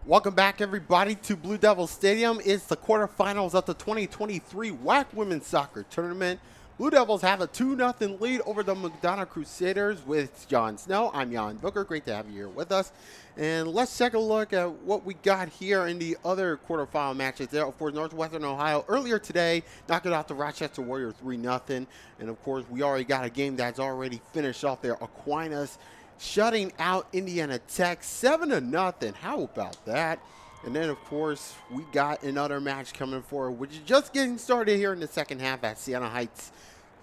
Welcome back, everybody, to Blue Devil Stadium. It's the quarterfinals of the 2023 WHAC Women's Soccer Tournament. Blue Devils have a 2-0 lead over the Madonna Crusaders with Jon Snow. I'm Jan Booker. Great to have you here with us. And let's take a look at what we got here in the other quarterfinal matches there. Of course, Northwestern Ohio earlier today knocked it out the Rochester Warriors 3-0. And, of course, we already got a game that's already finished off there. Aquinas shutting out Indiana Tech 7-0. How about that? And then, of course, we got another match coming forward, which is just getting started here in the second half at Siena Heights,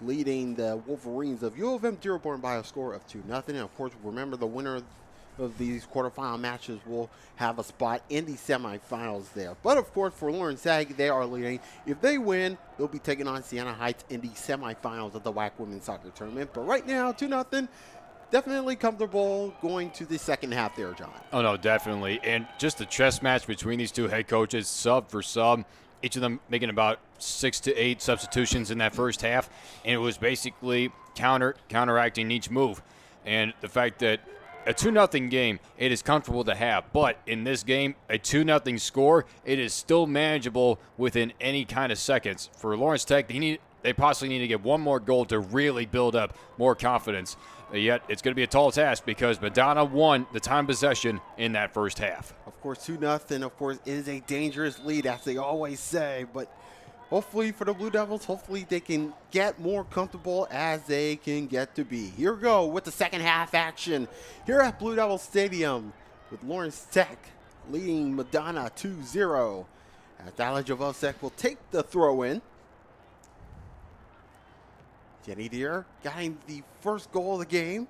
leading the Wolverines of U of M Dearborn by a score of 2-0. And, of course, remember the winner of these quarterfinal matches will have a spot in the semifinals there. But, of course, for Lawrence Sag, they are leading. If they win, they'll be taking on Siena Heights in the semifinals of the WHAC Women's Soccer Tournament. But right now, 2-0. Definitely comfortable going to the second half there, John. Oh, no, definitely. And just the chess match between these two head coaches, sub for sub, each of them making about 6 to 8 substitutions in that first half. And it was basically counteracting each move. And the fact that a 2-0 game, it is comfortable to have. But in this game, a 2-0 score, it is still manageable within any kind of seconds. For Lawrence Tech, they possibly need to get one more goal to really build up more confidence. Yet it's going to be a tall task because Madonna won the time possession in that first half. Of course, 2-0, of course, is a dangerous lead, as they always say. But hopefully for the Blue Devils, hopefully they can get more comfortable as they can get to be. Here we go with the second half action here at Blue Devil Stadium with Lawrence Tech leading Madonna 2-0. As Dala Javosek will take the throw in. Jenny Deere getting the first goal of the game.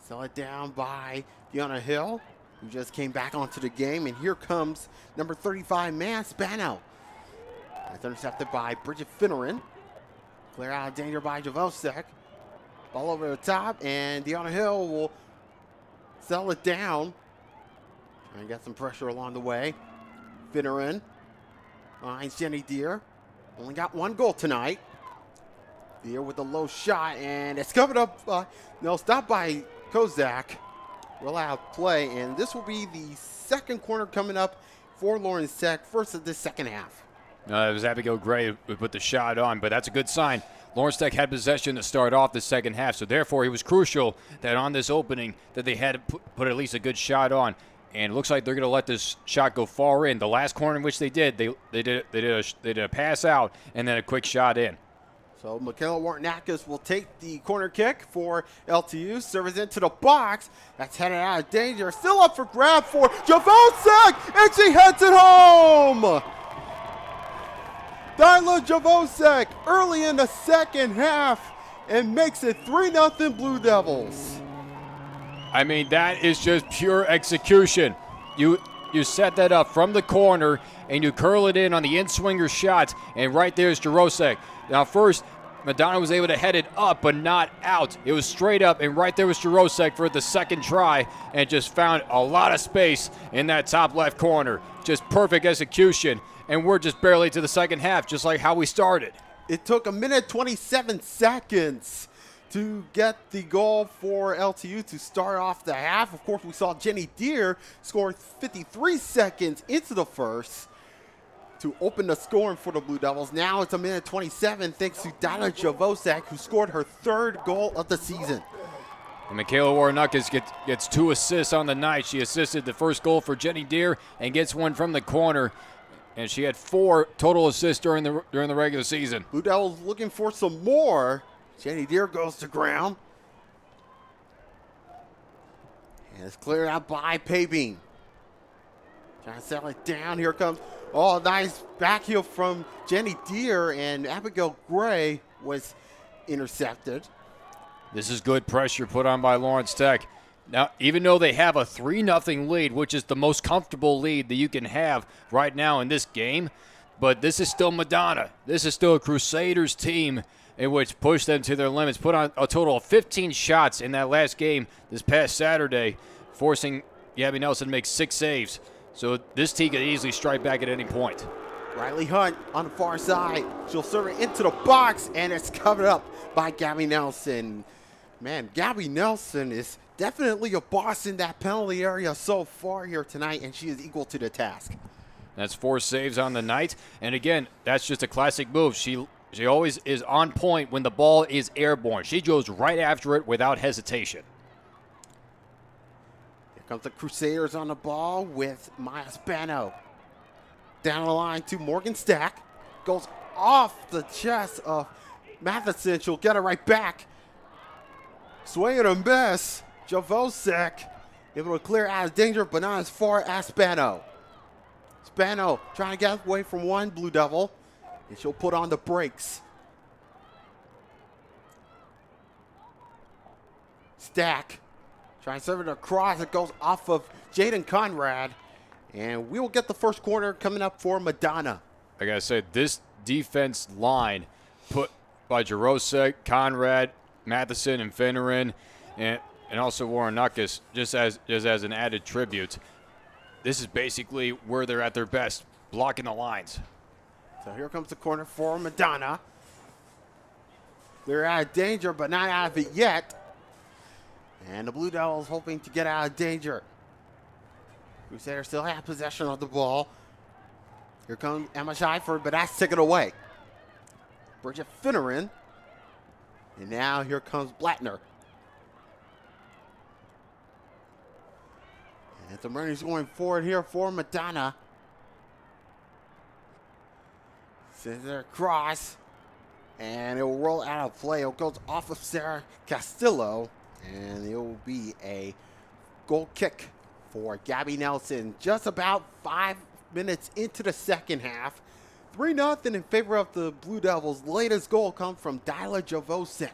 Sell it down by Deanna Hill, who just came back onto the game. And here comes number 35, Man Spano. That's intercepted by Bridget Finneran. Clear out of danger by Javosek. Ball over the top, and Deanna Hill will sell it down. And get some pressure along the way. Finneran finds Jenny Deere. Only got one goal tonight. Here with a low shot, and it's covered up. Stopped by Kozak. Will out play, and this will be the second corner coming up for Lawrence Tech, first of this second half. It was Abigail Gray who put the shot on, but that's a good sign. Lawrence Tech had possession to start off the second half, so therefore it was crucial that on this opening that they had to put at least a good shot on. And it looks like they're going to let this shot go far in. The last corner in which they did a pass out and then a quick shot in. So Michaela Wartnakis will take the corner kick for LTU. Serves into the box. That's headed out of danger. Still up for grab for Javosek, and she heads it home. Dyla Javosek early in the second half and makes it 3-0 Blue Devils. I mean, that is just pure execution. You set that up from the corner and you curl it in on the in-swinger shot, and right there's Jarosek. Now first, Madonna was able to head it up, but not out. It was straight up, and right there was Jarosek for the second try, and just found a lot of space in that top left corner. Just perfect execution, and we're just barely to the second half, just like how we started. It took 1:27 seconds to get the goal for LTU to start off the half. Of course, we saw Jenny Deere score 53 seconds into the first to open the scoring for the Blue Devils. Now it's 1:27 thanks to Donna Javosek, who scored her third goal of the season. And Michaela Warnakis gets 2 assists on the night. She assisted the first goal for Jenny Deere and gets one from the corner. And she had 4 total assists during the regular season. Blue Devils looking for some more. Jenny Deere goes to ground. And it's cleared out by Paybean. Trying to settle it down. Here comes, nice back heel from Jenny Deere, and Abigail Gray was intercepted. This is good pressure put on by Lawrence Tech. Now, even though they have a 3-0 lead, which is the most comfortable lead that you can have right now in this game, but this is still Madonna. This is still a Crusaders team in which pushed them to their limits, put on a total of 15 shots in that last game this past Saturday, forcing Gabby Nelson to make 6 saves. So this team could easily strike back at any point. Riley Hunt on the far side. She'll serve it into the box, and it's covered up by Gabby Nelson. Man, Gabby Nelson is definitely a boss in that penalty area so far here tonight, and she is equal to the task. That's 4 saves on the night. And again, that's just a classic move. She always is on point when the ball is airborne. She goes right after it without hesitation. Here comes the Crusaders on the ball with Maya Spano. Down the line to Morgan Stack. Goes off the chest of Matheson. She'll get it right back. Swing and a miss. Javosek able to clear out of danger, but not as far as Spano. Spano trying to get away from one Blue Devil, and she'll put on the brakes. Stack trying to serve it across. It goes off of Jaden Conrad, and we will get the first corner coming up for Madonna. Like I said, this defense line put by Jarosek, Conrad, Matheson, and Finneran, and also Warrenakis, just as an added tribute. This is basically where they're at their best, blocking the lines. So here comes the corner for Madonna. They're out of danger, but not out of it yet. And the Blue Devils hoping to get out of danger. Crusaders still have possession of the ball. Here comes Emma Schiffer, but that's taken away. Bridget Finneran. And now here comes Blattner. And some runners going forward here for Madonna. Sends it across. And it will roll out of play. It goes off of Sarah Castillo. And it will be a goal kick for Gabby Nelson. Just about 5 minutes into the second half. 3-0 in favor of the Blue Devils. Latest goal comes from Dyla Javosek.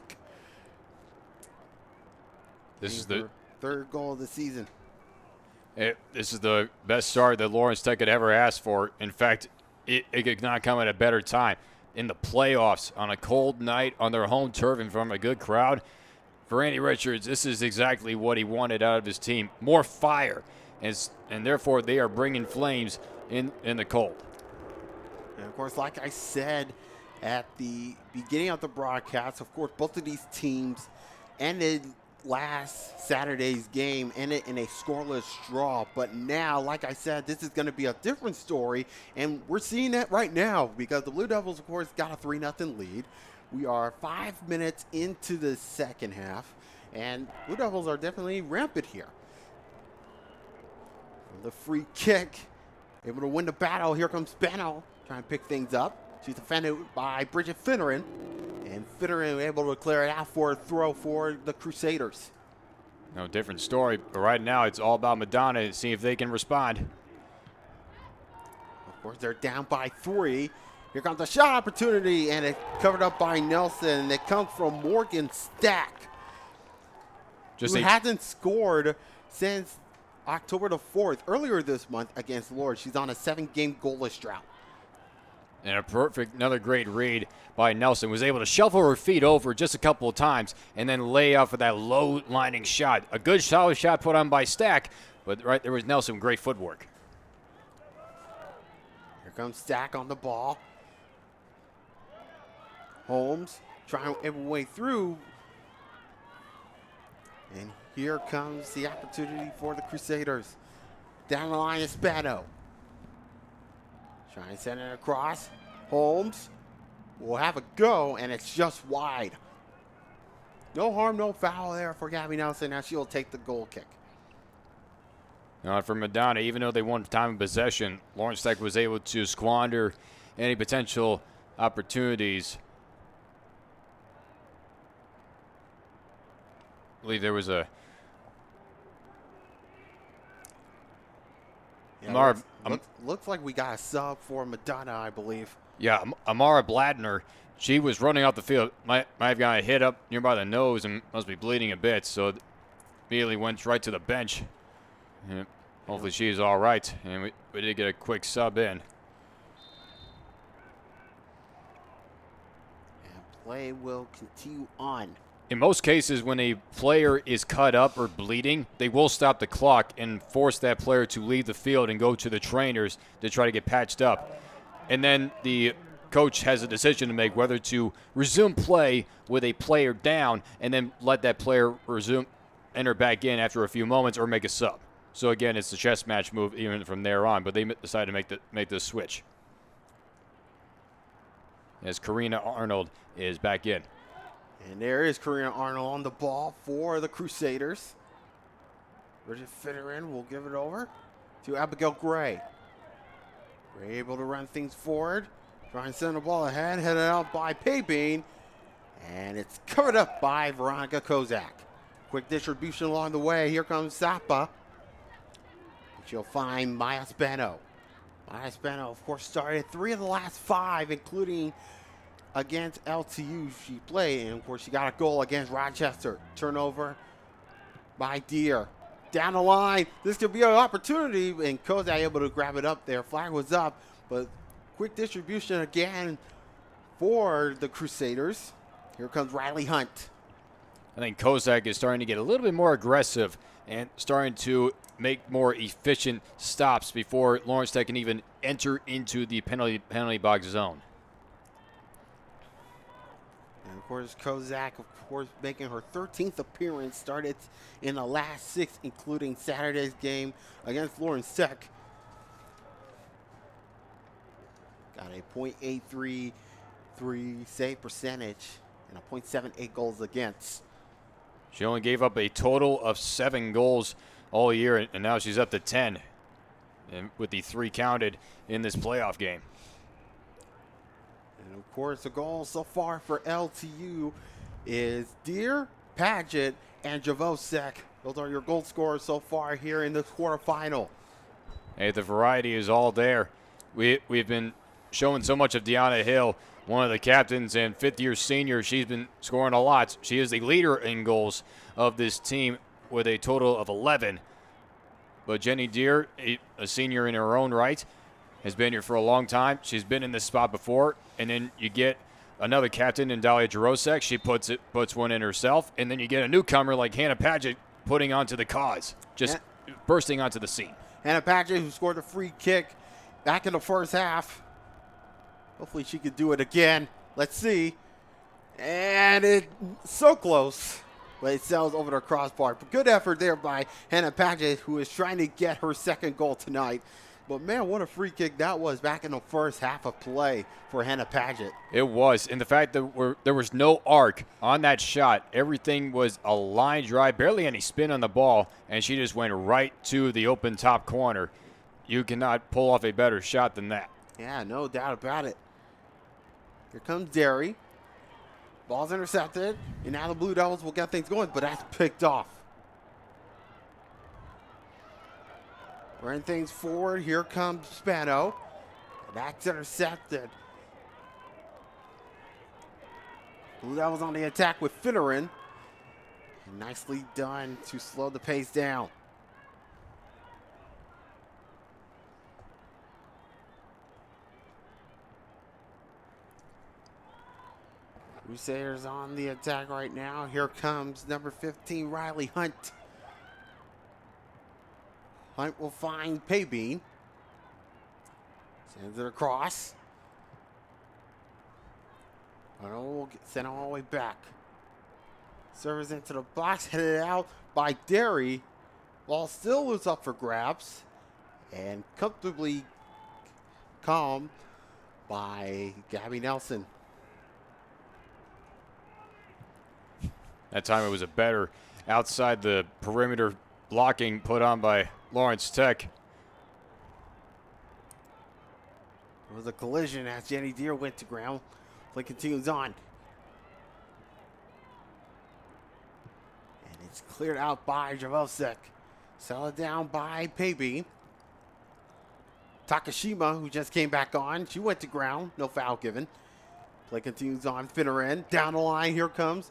This is the third goal of the season. This is the best start that Lawrence Tech could ever ask for. In fact, it could not come at a better time. In the playoffs, on a cold night, on their home turf, in front of a good crowd. For Andy Richards, this is exactly what he wanted out of his team. More fire. And therefore, they are bringing flames in the cold. And, of course, like I said at the beginning of the broadcast, of course, both of these teams ended last Saturday's game in a scoreless draw. But now, like I said, this is going to be a different story, and we're seeing that right now because the Blue Devils, of course, got a 3-0 lead. We are 5 minutes into the second half, and Blue Devils are definitely rampant here. The free kick, able to win the battle. Here comes Spano, trying to pick things up. She's defended by Bridget Finneran. And Finneran able to clear it out for a throw for the Crusaders. No, different story. But right now, it's all about Madonna and see if they can respond. Of course, they're down by 3. Here comes a shot opportunity, and it's covered up by Nelson. And it comes from Morgan Stack, who hasn't scored since October the 4th, earlier this month against Lord. She's on a 7-game goalless drought. And another great read by Nelson. Was able to shuffle her feet over just a couple of times and then lay out for that low-lining shot. A good solid shot put on by Stack, but right there was Nelson, great footwork. Here comes Stack on the ball. Holmes trying every way through. And here comes the opportunity for the Crusaders. Down the line is Spano. Trying to send it across. Holmes will have a go, and it's just wide. No harm, no foul there for Gabby Nelson. Now she'll take the goal kick. Now for Madonna, even though they won time of possession, Lawrence Tech was able to squander any potential opportunities. I believe there was a looks like we got a sub for Madonna, I believe. Yeah, Amara Blattner, she was running off the field. Might have gotten a hit up nearby the nose and must be bleeding a bit. So immediately went right to the bench. And hopefully she's all right. And we did get a quick sub in. And play will continue on. In most cases, when a player is cut up or bleeding, they will stop the clock and force that player to leave the field and go to the trainers to try to get patched up. And then the coach has a decision to make whether to resume play with a player down and then let that player resume enter back in after a few moments or make a sub. So again, it's the chess match move even from there on, but they decided to make the switch. As Karina Arnold is back in. And there is Karina Arnold on the ball for the Crusaders. Bridget Fitterin will give it over to Abigail Gray. Gray able to run things forward. Trying to send the ball ahead, headed out by Paybean. And it's covered up by Veronica Kozak. Quick distribution along the way. Here comes Zappa. She'll find Maya Spano. Maya Spano, of course, started 3 of the last 5, including against LTU she played. And, of course, she got a goal against Rochester. Turnover by Deere. Down the line. This could be an opportunity. And Kozak able to grab it up there. Flag was up. But quick distribution again for the Crusaders. Here comes Riley Hunt. I think Kozak is starting to get a little bit more aggressive and starting to make more efficient stops before Lawrence Tech can even enter into the penalty box zone. And of course, Kozak, of course, making her 13th appearance, started in the last 6, including Saturday's game against Lawrence Tech. Got a .833 save percentage and a .78 goals against. She only gave up a total of 7 goals all year, and now she's up to 10, and with the 3 counted in this playoff game. And of course, the goal so far for LTU is Deere, Paget, and Javosek. Those are your goal scorers so far here in this quarterfinal. Hey, the variety is all there. We've been showing so much of Deanna Hill, one of the captains and 5th-year senior. She's been scoring a lot. She is the leader in goals of this team with a total of 11. But Jenny Deere, a senior in her own right, has been here for a long time. She's been in this spot before. And then you get another captain in Dahlia Jarosek. She puts one in herself. And then you get a newcomer like Hannah Paget putting onto the cause, just bursting onto the scene. Hannah Paget, who scored a free kick back in the first half. Hopefully she could do it again. Let's see. And it's so close. But it sails over the crossbar. But good effort there by Hannah Paget, who is trying to get her 2nd goal tonight. But, man, what a free kick that was back in the first half of play for Hannah Paget. It was. And the fact that there was no arc on that shot. Everything was a line drive, barely any spin on the ball, and she just went right to the open top corner. You cannot pull off a better shot than that. Yeah, no doubt about it. Here comes Derry. Ball's intercepted, and now the Blue Devils will get things going, but that's picked off. Running things forward. Here comes Spano. That's intercepted. Blue Devils on the attack with Finneran. Nicely done to slow the pace down. Crusaders on the attack right now. Here comes number 15, Riley Hunt. Hunt will find Paybean. Sends it across. We'll send it all the way back. Serves into the box, headed out by Derry. Ball still was up for grabs. And comfortably calmed by Gabby Nelson. That time it was a better outside the perimeter blocking put on by Lawrence Tech. It was a collision as Jenny Deere went to ground. Play continues on. And it's cleared out by Javosek. Settled down by Paybe. Takashima, who just came back on, she went to ground. No foul given. Play continues on. Finneran down the line. Here comes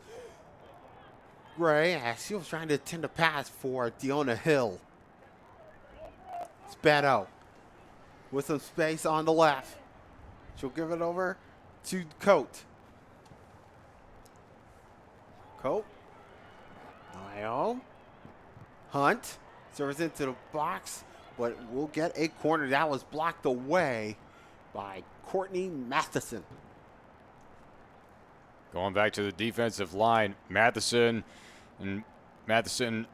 Gray, as she was trying to attend a pass for Deanna Hill. Spano with some space on the left. She'll give it over to Coate. Coate. Niall. Hunt. Serves into the box, but we'll get a corner. That was blocked away by Courtney Matheson. Going back to the defensive line, Matheson and Matheson,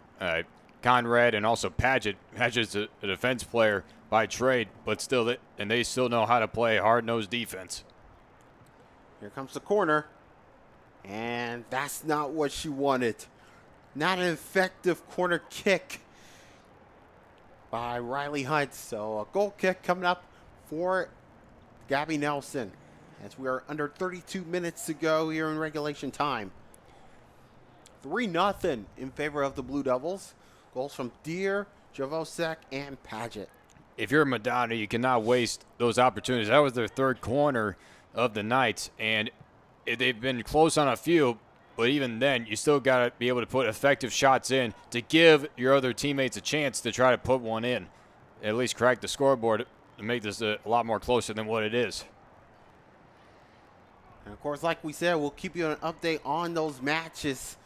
Conrad, and also Paget. Paget's a defense player by trade, but still, they still know how to play hard-nosed defense. Here comes the corner. And that's not what she wanted. Not an effective corner kick by Riley Hunt. So a goal kick coming up for Gabby Nelson as we are under 32 minutes to go here in regulation time. 3-0 in favor of the Blue Devils. Goals from Deere, Javosek, and Paget. If you're Madonna, you cannot waste those opportunities. That was their third corner of the night, and they've been close on a few, but even then, you still got to be able to put effective shots in to give your other teammates a chance to try to put one in. At least crack the scoreboard to make this a lot more closer than what it is. And of course, like we said, we'll keep you an update on those matches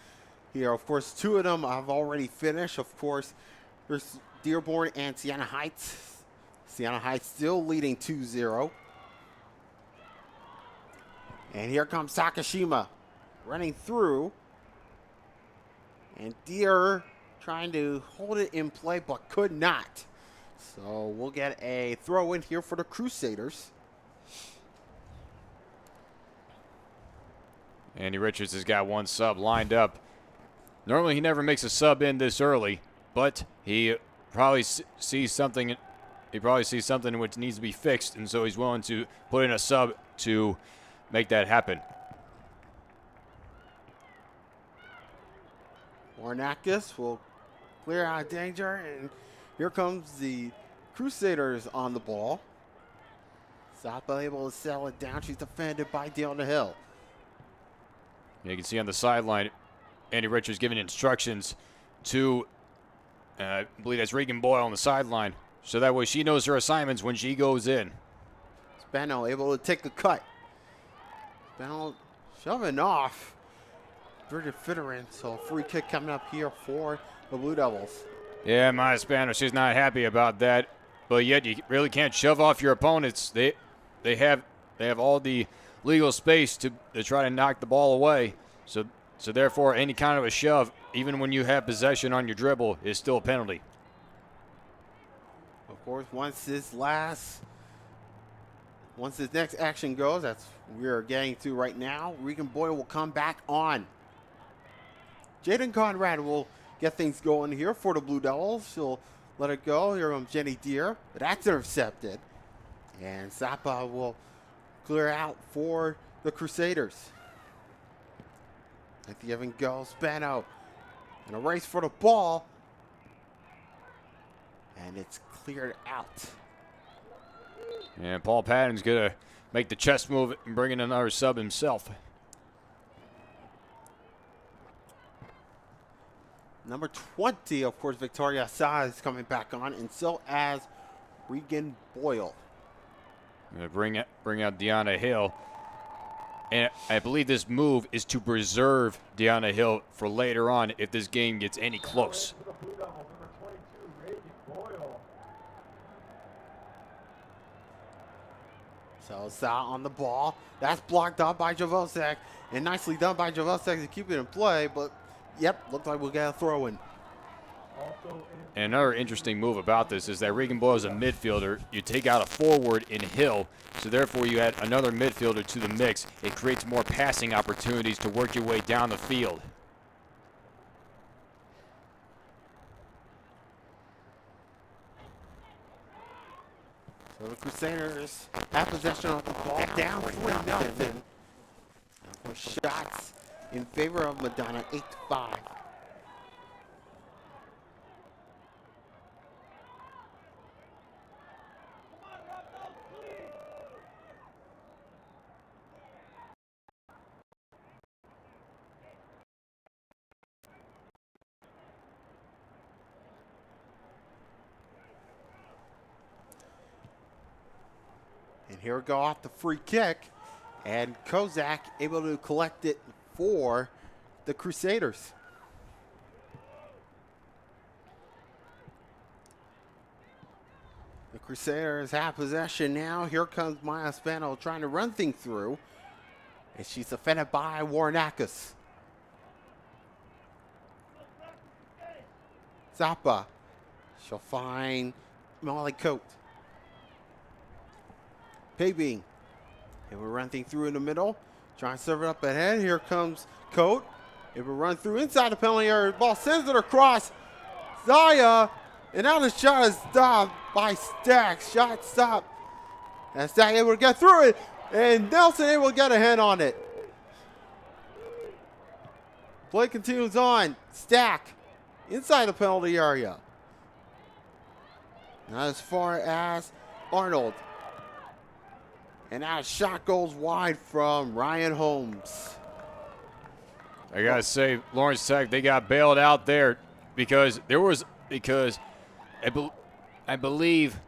here. Of course, 2 of them I've already finished. Of course, there's Dearborn and Siena Heights. Siena Heights still leading 2-0. And here comes Takashima running through. And Deere trying to hold it in play but could not. So we'll get a throw in here for the Crusaders. Andy Richards has got one sub lined up. Normally he never makes a sub in this early, but he probably sees something. He probably sees something which needs to be fixed, and so he's willing to put in a sub to make that happen. Warnakis will clear out of danger, and here comes the Crusaders on the ball. Zappa able to settle it down. She's defended by Deanna Hill. You can see on the sideline, Andy Richards giving instructions to, I believe that's Regan Boyle on the sideline, so that way she knows her assignments when she goes in. Spano able to take the cut. Spano shoving off Bridget Fitterin, so a free kick coming up here for the Blue Devils. Yeah, Maya Spano, she's not happy about that, but yet you really can't shove off your opponents. They have all the legal space to try to knock the ball away. So therefore, any kind of a shove, even when you have possession on your dribble, is still a penalty. Of course, once this next action goes, that's we're getting to right now, Regan Boyle will come back on. Jaden Conrad will get things going here for the Blue Devils. She'll let it go. Here comes Jenny Deere, but that's intercepted. And Zappa will clear out for the Crusaders. At the given go, Spano in a race for the ball. And it's cleared out. And Paul Patton's going to make the chest move and bring in another sub himself. Number 20, of course, Victoria Sa is coming back on, and so as Regan Boyle. I'm going to bring out Deanna Hill. And I believe this move is to preserve Deanna Hill for later on if this game gets any close. So Sa on the ball. That's blocked up by Javosek. And nicely done by Javosek to keep it in play. But, yep, looks like we'll get a throw in. And another interesting move about this is that Regan Boyle is a midfielder. You take out a forward in Hill, so therefore you add another midfielder to the mix. It creates more passing opportunities to work your way down the field. So the Crusaders have possession of the ball, down 3-0. Shots in favor of Madonna, 8-5. And here we go off the free kick. And Kozak able to collect it for the Crusaders. The Crusaders have possession now. Here comes Maya Spano trying to run things through. And she's defended by Warnakis. Zappa. She'll find Molly Coat. Paybean. It will run things through in the middle. Trying to serve it up ahead. Here comes Coat. It will run through inside the penalty area. Ball sends it across. Zaya. And now the shot is stopped by Stack. Shot stopped. And Stack able to get through it. And Nelson able to get a hand on it. Play continues on. Stack inside the penalty area. Not as far as Arnold. And that shot goes wide from Ryan Holmes. I gotta say, Lawrence Tech, they got bailed out there because I believe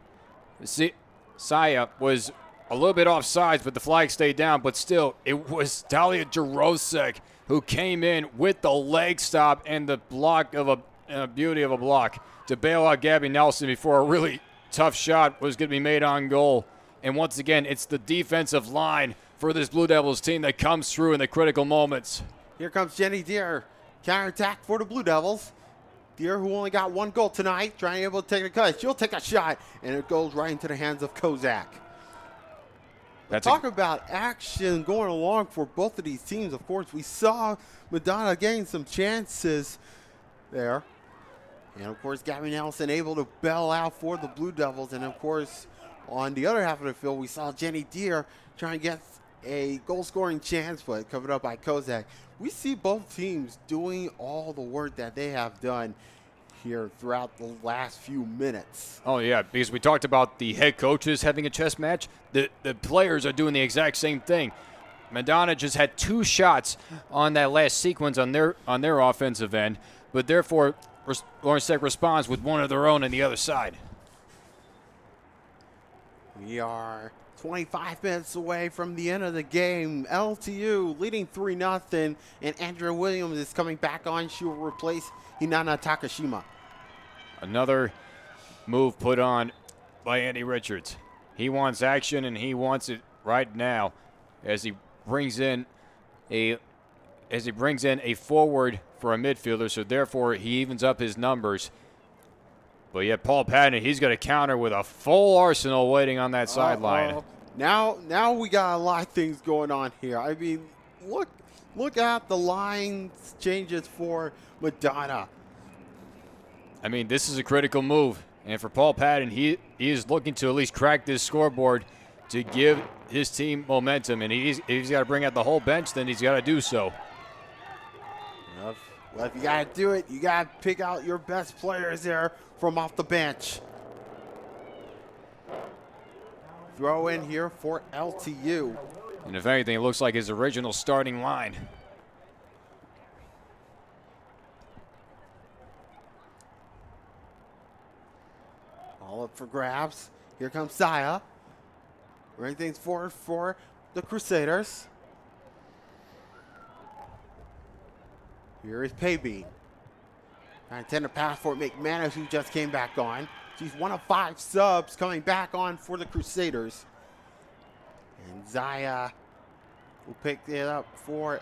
Saya was a little bit offsides, but the flag stayed down. But still, it was Talia Jarosek who came in with the leg stop and the block of a beauty of a block to bail out Gabby Nelson before a really tough shot was going to be made on goal. And once again, it's the defensive line for this Blue Devils team that comes through in the critical moments. Here comes Jenny Deere. Counterattack for the Blue Devils. Deere, who only got one goal tonight, trying to be able to take a cut. She'll take a shot, and it goes right into the hands of Kozak. Talk about action going along for both of these teams. Of course, we saw Madonna getting some chances there. And, of course, Gabby Nelson able to bail out for the Blue Devils. And, of course, on the other half of the field, we saw Jenny Deere trying to get a goal-scoring chance, but covered up by Kozak. We see both teams doing all the work that they have done here throughout the last few minutes. Oh, yeah, because we talked about the head coaches having a chess match. The players are doing the exact same thing. Madonna just had 2 shots on that last sequence on their offensive end, but therefore Lawrence Tech responds with one of their own on the other side. We are 25 minutes away from the end of the game. LTU leading 3-0, and Andrea Williams is coming back on. She will replace Hinana Takashima. Another move put on by Andy Richards. He wants action, and he wants it right now as he brings in a forward for a midfielder, so therefore he evens up his numbers. But yet Paul Patton, he's going to counter with a full arsenal waiting on that sideline. Now we got a lot of things going on here. I mean, look at the line changes for Madonna. I mean, this is a critical move. And for Paul Patton, he is looking to at least crack this scoreboard to give his team momentum. And he's got to bring out the whole bench, then he's got to do so. Well, if you got to do it, you got to pick out your best players there from off the bench. Throw in here for LTU. And if anything, it looks like his original starting line. All up for grabs. Here comes Saya. Bring things forward for the Crusaders. Here is Paybean. Trying to tend to pass for McManus, who just came back on. She's one of 5 subs coming back on for the Crusaders. And Zaya will pick it up for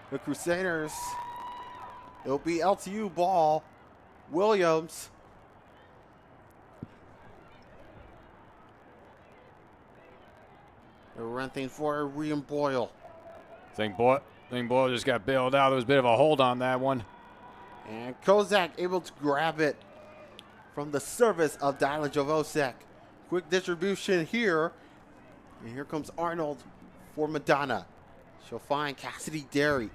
the Crusaders. It'll be LTU ball. Williams. They'll run things for William Boyle. I think Boyle just got bailed out. There was a bit of a hold on that one. And Kozak able to grab it from the service of Dyla Jovosek. Quick distribution here. And here comes Arnold for Madonna. She'll find Cassidy Derry.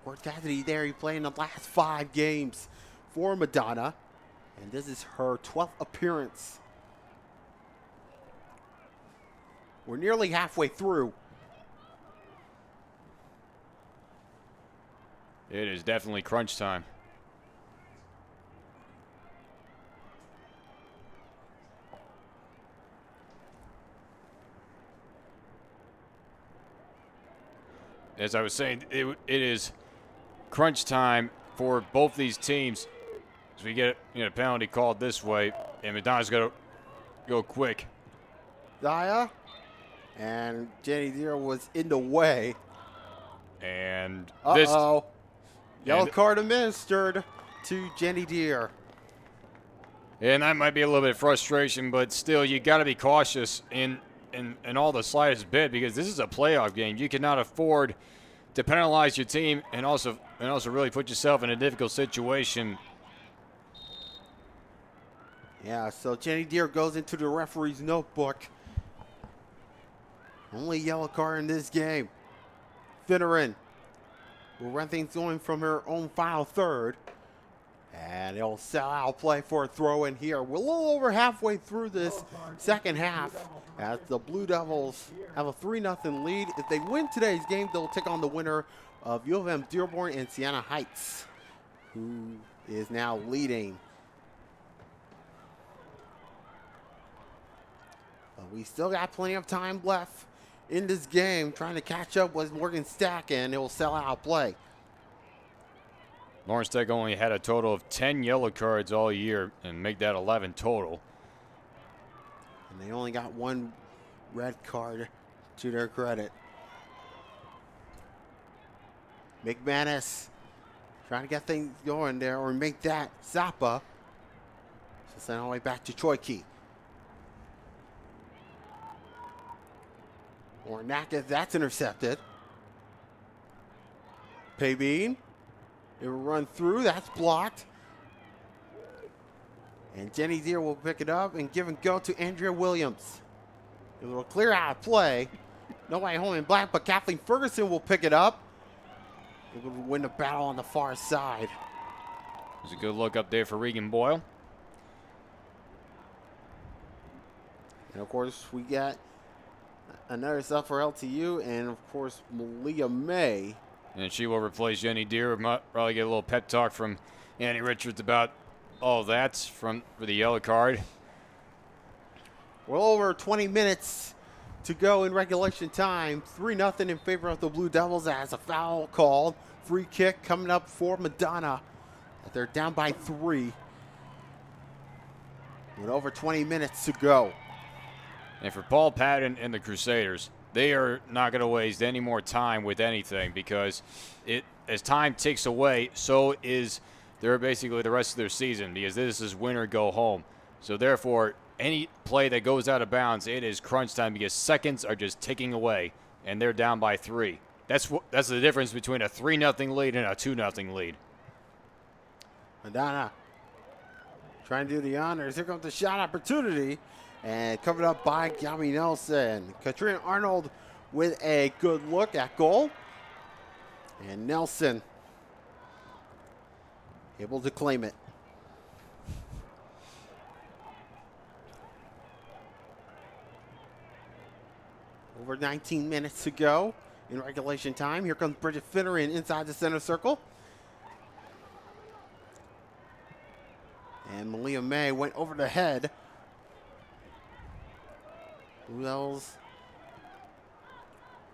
Or Cassidy Derry playing the last 5 games for Madonna. And this is her 12th appearance. We're nearly halfway through. It is definitely crunch time. As I was saying, it is crunch time for both these teams. As we get a penalty called this way, and Madonna's got to go quick. Zaya and Jenny Deere was in the way. And Yellow card administered to Jenny Deere. And that might be a little bit of frustration, but still, you got to be cautious in all the slightest bit, because this is a playoff game. You cannot afford to penalize your team and also really put yourself in a difficult situation. Yeah, so Jenny Deere goes into the referee's notebook. Only yellow card in this game. Finneran will run things going from her own final third. And it'll sell out play for a throw in here. We're a little over halfway through this second half as the Blue Devils have a 3-0 lead. If they win today's game, they'll take on the winner of U of M Dearborn and Siena Heights, who is now leading. But we still got plenty of time left in this game, trying to catch up with Morgan Stack, and it will sell out play. Lawrence Tech only had a total of 10 yellow cards all year and make that 11 total. And they only got one red card to their credit. McManus trying to get things going there, or make that Zappa. So send all the way back to Choiki. Ornaka, that's intercepted. Paybean. It will run through. That's blocked. And Jenny Deere will pick it up and give and go to Andrea Williams. It will clear out of play. Nobody home in black, but Kathleen Ferguson will pick it up. It will win the battle on the far side. There's a good look up there for Regan Boyle. And of course, we got another sub for LTU, and of course, Malia May. And she will replace Jenny Deere. Probably get a little pep talk from Annie Richards about all that for the yellow card. Well over 20 minutes to go in regulation time. 3-0 in favor of the Blue Devils as a foul called. Free kick coming up for Madonna. They're down by 3. With over 20 minutes to go. And for Paul Patton and the Crusaders, they are not going to waste any more time with anything, because as time ticks away, so is basically the rest of their season, because this is win or go home. So therefore, any play that goes out of bounds, it is crunch time, because seconds are just ticking away, and they're down by 3. That's the difference between a 3-0 lead and a 2-0 lead. Madonna trying to do the honors. Here comes the shot opportunity. And covered up by Gabby Nelson. Katrina Arnold with a good look at goal. And Nelson able to claim it. Over 19 minutes to go in regulation time. Here comes Bridget Finneran inside the center circle. And Malia May went over the head. Blue Devils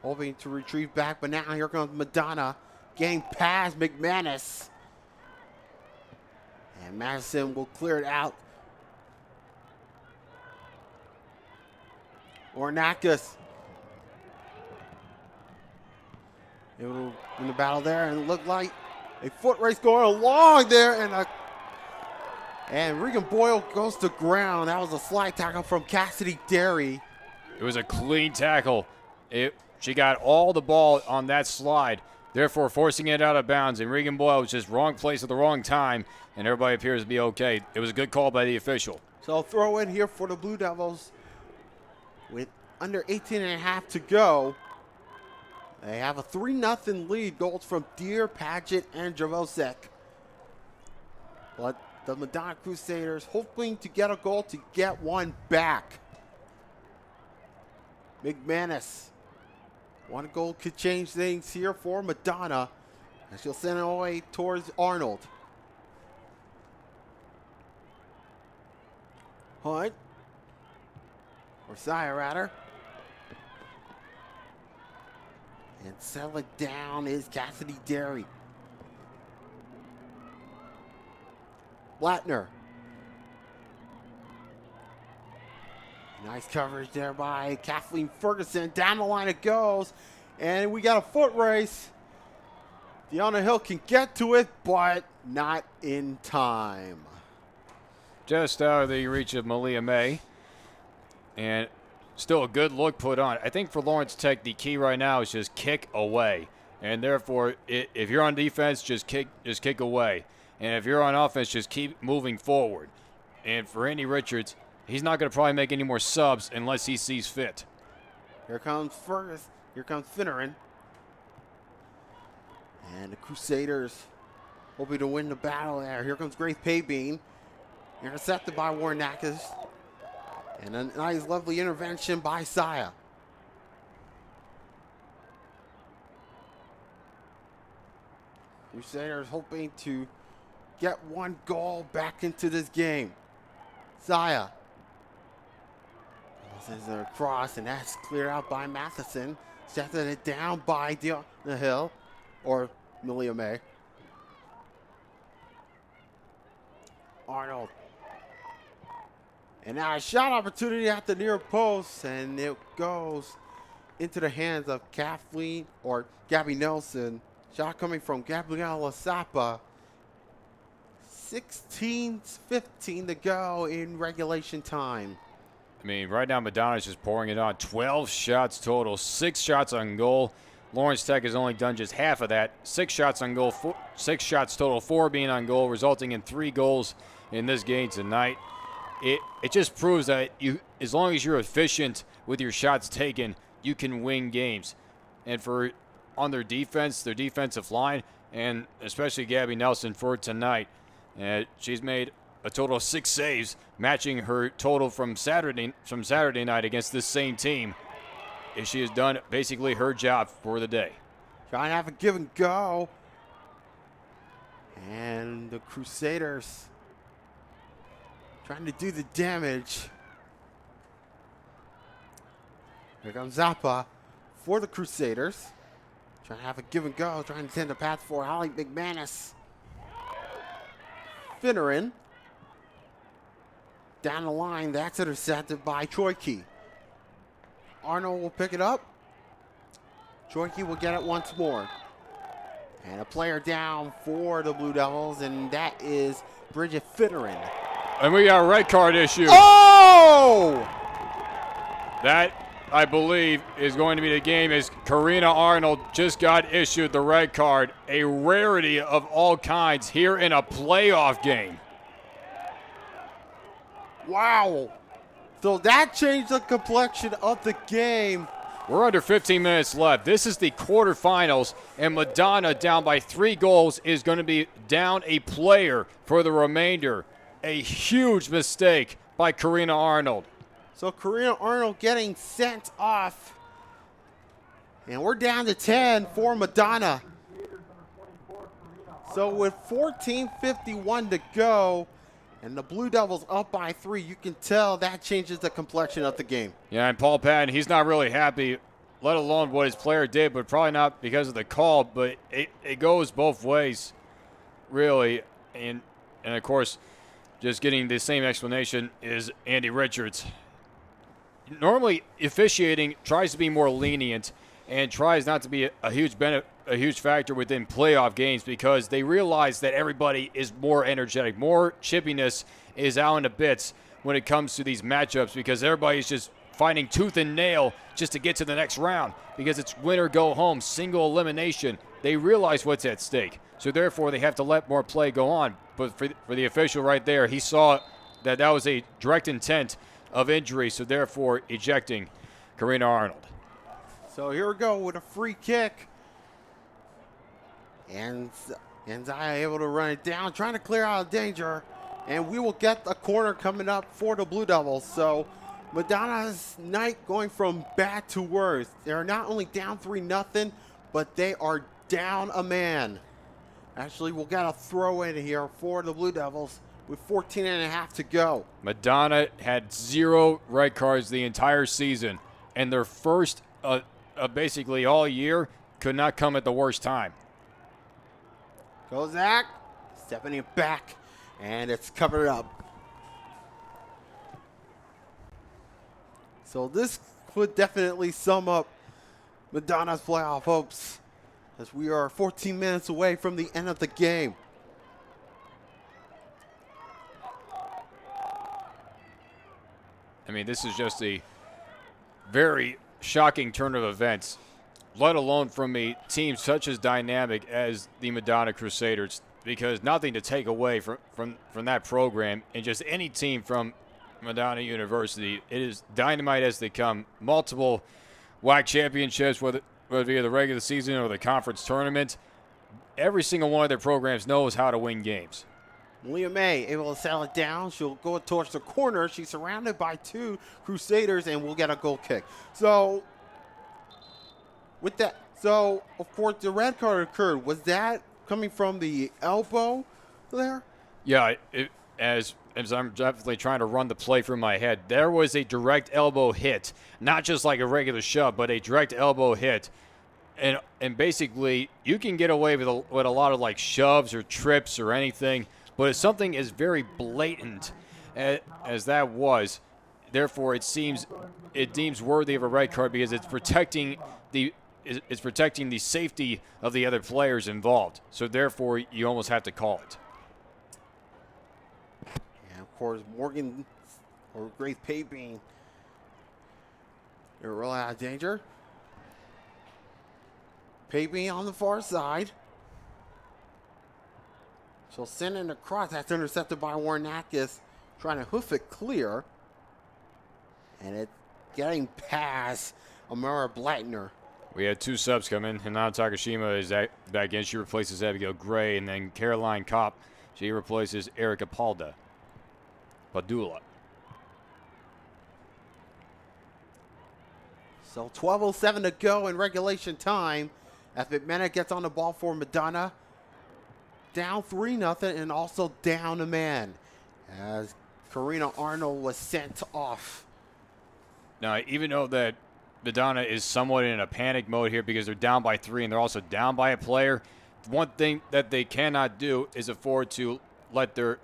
hoping to retrieve back, but now here comes Madonna getting past McManus. And Madison will clear it out. Ornakis. It will in the battle there, and it looked like a foot race going along there, and Regan Boyle goes to ground. That was a slide tackle from Cassidy Derry. It was a clean tackle. She got all the ball on that slide, therefore forcing it out of bounds. And Regan Boyle was just wrong place at the wrong time, and everybody appears to be okay. It was a good call by the official. So throw in here for the Blue Devils with under 18 and a half to go. They have a 3-0 lead. Goals from Deere, Padgett, and Javosek. But the Madonna Crusaders hoping to get a goal to get one back. McManus. One goal could change things here for Madonna. And she'll send it all the way towards Arnold. Hunt. Or Saya, rather. And settle it down is Cassidy Derry. Blattner. Nice coverage there by Kathleen Ferguson. Down the line it goes. And we got a foot race. Deanna Hill can get to it, but not in time. just out of the reach of Malia May. And still a good look put on. I think for Lawrence Tech, the key right now is just kick away. And therefore, if you're on defense, just kick away. And if you're on offense, just keep moving forward. And for Andy Richards, he's not going to probably make any more subs unless he sees fit. Here comes Fergus. Here comes Finneran. And the Crusaders hoping to win the battle there. Here comes Grace Paybean. Intercepted by Warnakis. And a nice, lovely intervention by Saya. Crusaders hoping to get one goal back into this game. Saya. Sends it across, and that's cleared out by Matheson. Setting it down by the Hill, or Malia May. Arnold. And now a shot opportunity at the near post, and it goes into the hands of Kathleen, or Gabby Nelson. Shot coming from Gabriela Sapa. 16:15 to go in regulation time. I mean, right now Madonna's just pouring it on. 12 shots total, 6 shots on goal. Lawrence Tech has only done just half of that. 6 shots on goal, 6 shots total, 4 being on goal, resulting in 3 goals in this game tonight. It just proves that as long as you're efficient with your shots taken, you can win games. And on their defense, their defensive line, and especially Gabby Nelson for tonight, she's made a total of 6 saves, matching her total from Saturday night against this same team. She has done basically her job for the day. Trying to have a give and go. And the Crusaders trying to do the damage. Here comes Zappa for the Crusaders. Trying to have a give and go, trying to send a pass for Holly McManus. Finneran. Down the line, that's intercepted by Troy Key. Arnold will pick it up. Troy Key will get it once more. And a player down for the Blue Devils, and that is Bridget Finneran. And we got a red card issue. Oh! That, I believe, is going to be the game as Karina Arnold just got issued the red card. A rarity of all kinds here in a playoff game. Wow. So that changed the complexion of the game. We're under 15 minutes left. This is the quarterfinals, and Madonna, down by 3 goals, is going to be down a player for the remainder. A huge mistake by Karina Arnold. So Karina Arnold getting sent off. And we're down to 10 for Madonna. So with 14:51 to go, and the Blue Devils up by 3, you can tell that changes the complexion of the game. Yeah, and Paul Patton, he's not really happy, let alone what his player did, but probably not because of the call, but it goes both ways, really. And of course, just getting the same explanation is Andy Richards. Normally, officiating tries to be more lenient and tries not to be a huge factor within playoff games because they realize that everybody is more energetic. More chippiness is out in the bits when it comes to these matchups because everybody's just fighting tooth and nail just to get to the next round because it's win or go home, single elimination. They realize what's at stake, so therefore they have to let more play go on. But for the official right there, he saw that was a direct intent of injury, so therefore ejecting Karina Arnold. So here we go with a free kick. And Zaya able to run it down, trying to clear out of danger. And we will get a corner coming up for the Blue Devils. So Madonna's night going from bad to worse. They're not only down 3-0, but they are down a man. Actually, we'll get a throw in here for the Blue Devils with 14.5 to go. Madonna had 0 red cards the entire season, and their first basically all year could not come at the worst time. Kozak stepping it back, and it's covered up. So this would definitely sum up Madonna's playoff hopes as we are 14 minutes away from the end of the game. mean, this is just a very shocking turn of events, let alone from a team such as dynamic as the Madonna Crusaders, because nothing to take away from that program, and just any team from Madonna University. It is dynamite as they come. Multiple WHAC championships, whether via the regular season or the conference tournament. Every single one of their programs knows how to win games. Malia May able to settle it down. She'll go towards the corner. She's surrounded by 2 Crusaders and will get a goal kick. So, with that, of course, the red card occurred. Was that coming from the elbow there? Yeah, as I'm definitely trying to run the play through my head, there was a direct elbow hit, not just like a regular shove, but a direct elbow hit. And basically, you can get away with a lot of like shoves or trips or anything, but if something is very blatant, as that was, therefore it deems worthy of a red card because it's protecting the safety of the other players involved. So therefore, you almost have to call it. And of course, Morgan or Grace Paybean, they're really out of danger. Paybean on the far side. She'll send it across. That's intercepted by Warnakis, trying to hoof it clear. And it's getting past Amara Blattner. We had 2 subs come in. Hinata Takashima is back in. She replaces Abigail Gray. And then Caroline Kopp, she replaces Erica Padula. So 12:07 to go in regulation time. As McMahon gets on the ball for Madonna. Down 3-0 and also down a man. As Karina Arnold was sent off. Now, even though that Madonna is somewhat in a panic mode here because they're down by 3 and they're also down by a player, one thing that they cannot do is afford to let their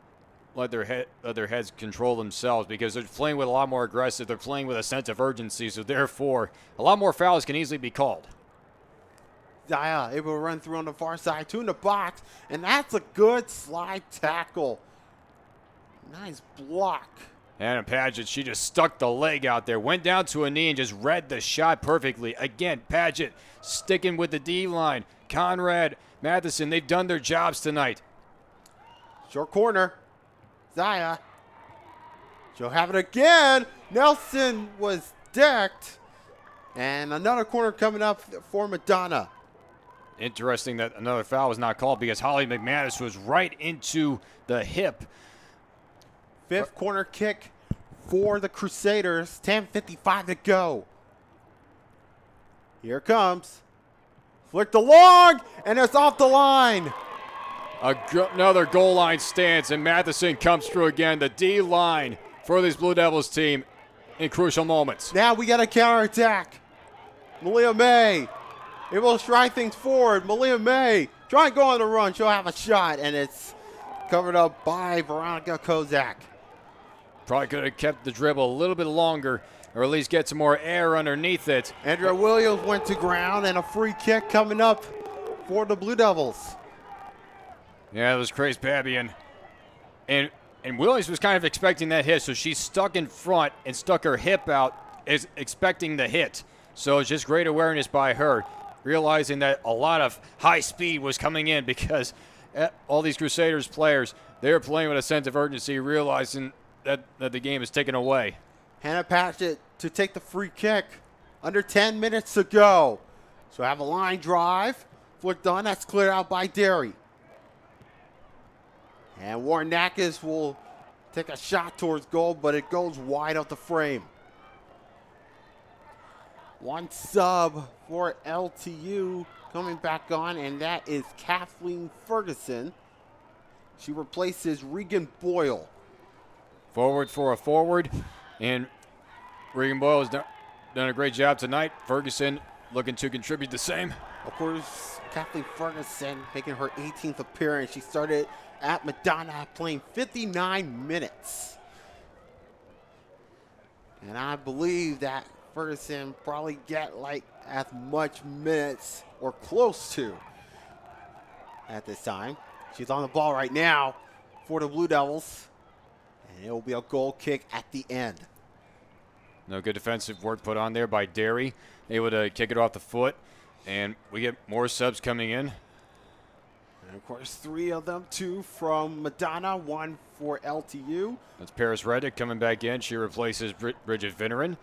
heads control themselves, because they're playing with a lot more aggressive. They're playing with a sense of urgency, so therefore a lot more fouls can easily be called. Zaya able to run through on the far side, 2 in the box, and that's a good slide tackle. Nice block. Hannah Paget, she just stuck the leg out there, went down to a knee and just read the shot perfectly. Again, Paget sticking with the D-line. Conrad, Matheson, they've done their jobs tonight. Short corner. Zaya. She'll have it again. Nelson was decked. And another corner coming up for Madonna. Interesting that another foul was not called because Holly McManus was right into the hip. 5th corner kick for the Crusaders. 10:55 to go. Here it comes. Flicked along, and it's off the line. Another goal line stance, and Matheson comes through again. The D-line for this Blue Devils team in crucial moments. Now we got a counterattack. Malia May able to strike things forward. Malia May trying to go on the run. She'll have a shot, and it's covered up by Veronica Kozak. Probably could have kept the dribble a little bit longer, or at least get some more air underneath it. Andrea Williams went to ground, and a free kick coming up for the Blue Devils. Yeah, it was Grace Pabian. And Williams was kind of expecting that hit, so she stuck in front and stuck her hip out, is expecting the hit. So it's just great awareness by her, realizing that a lot of high speed was coming in because all these Crusaders players, they were playing with a sense of urgency, realizing that the game is taken away. Hannah Patchett to take the free kick. Under 10 minutes to go. So have a line drive. Flick done. That's cleared out by Derry. And Warnakis will take a shot towards goal, but it goes wide of the frame. 1 sub for LTU coming back on, and that is Kathleen Ferguson. She replaces Regan Boyle. Forward for a forward, and Regan Boyle has done a great job tonight. Ferguson looking to contribute the same. Of course, Kathleen Ferguson making her 18th appearance. She started at Madonna playing 59 minutes. And I believe that Ferguson probably get like as much minutes or close to at this time. She's on the ball right now for the Blue Devils. And it will be a goal kick at the end. No good defensive work put on there by Derry. Able to kick it off the foot. And we get more subs coming in. And of course, 3 of them, 2 from Madonna, 1 for LTU. That's Paris Reddick coming back in. She replaces Bridget Vinnerin.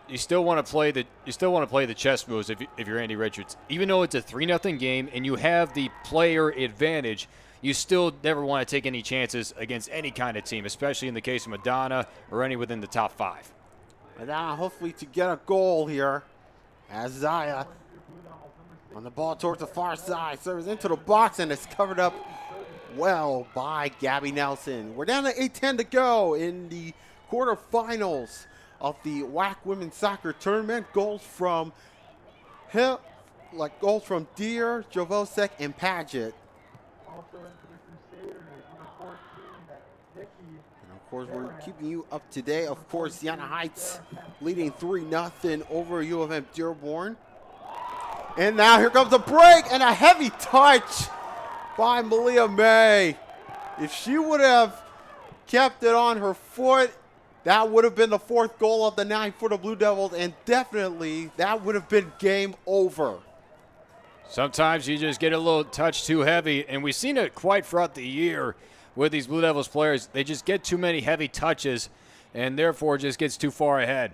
You still want to play the chess moves if you're Andy Richards. Even though it's a 3-0 game and you have the player advantage, you still never want to take any chances against any kind of team, especially in the case of Madonna or any within the top 5. Madonna hopefully to get a goal here as Zaya on the ball towards the far side, serves into the box, and it's covered up well by Gabby Nelson. We're down to 8:10 to go in the quarterfinals of the WHAC Women's Soccer Tournament. Goals from Deer, Javosek, and Paget. And of course, we're keeping you up to date. Of course, Yana Heights leading 3-0 over U of M Dearborn. And now here comes a break and a heavy touch by Malia May. If she would have kept it on her foot, that would have been the 4th goal of the night for the Blue Devils, and definitely that would have been game over. Sometimes you just get a little touch too heavy, and we've seen it quite throughout the year with these Blue Devils players. They just get too many heavy touches, and therefore just gets too far ahead.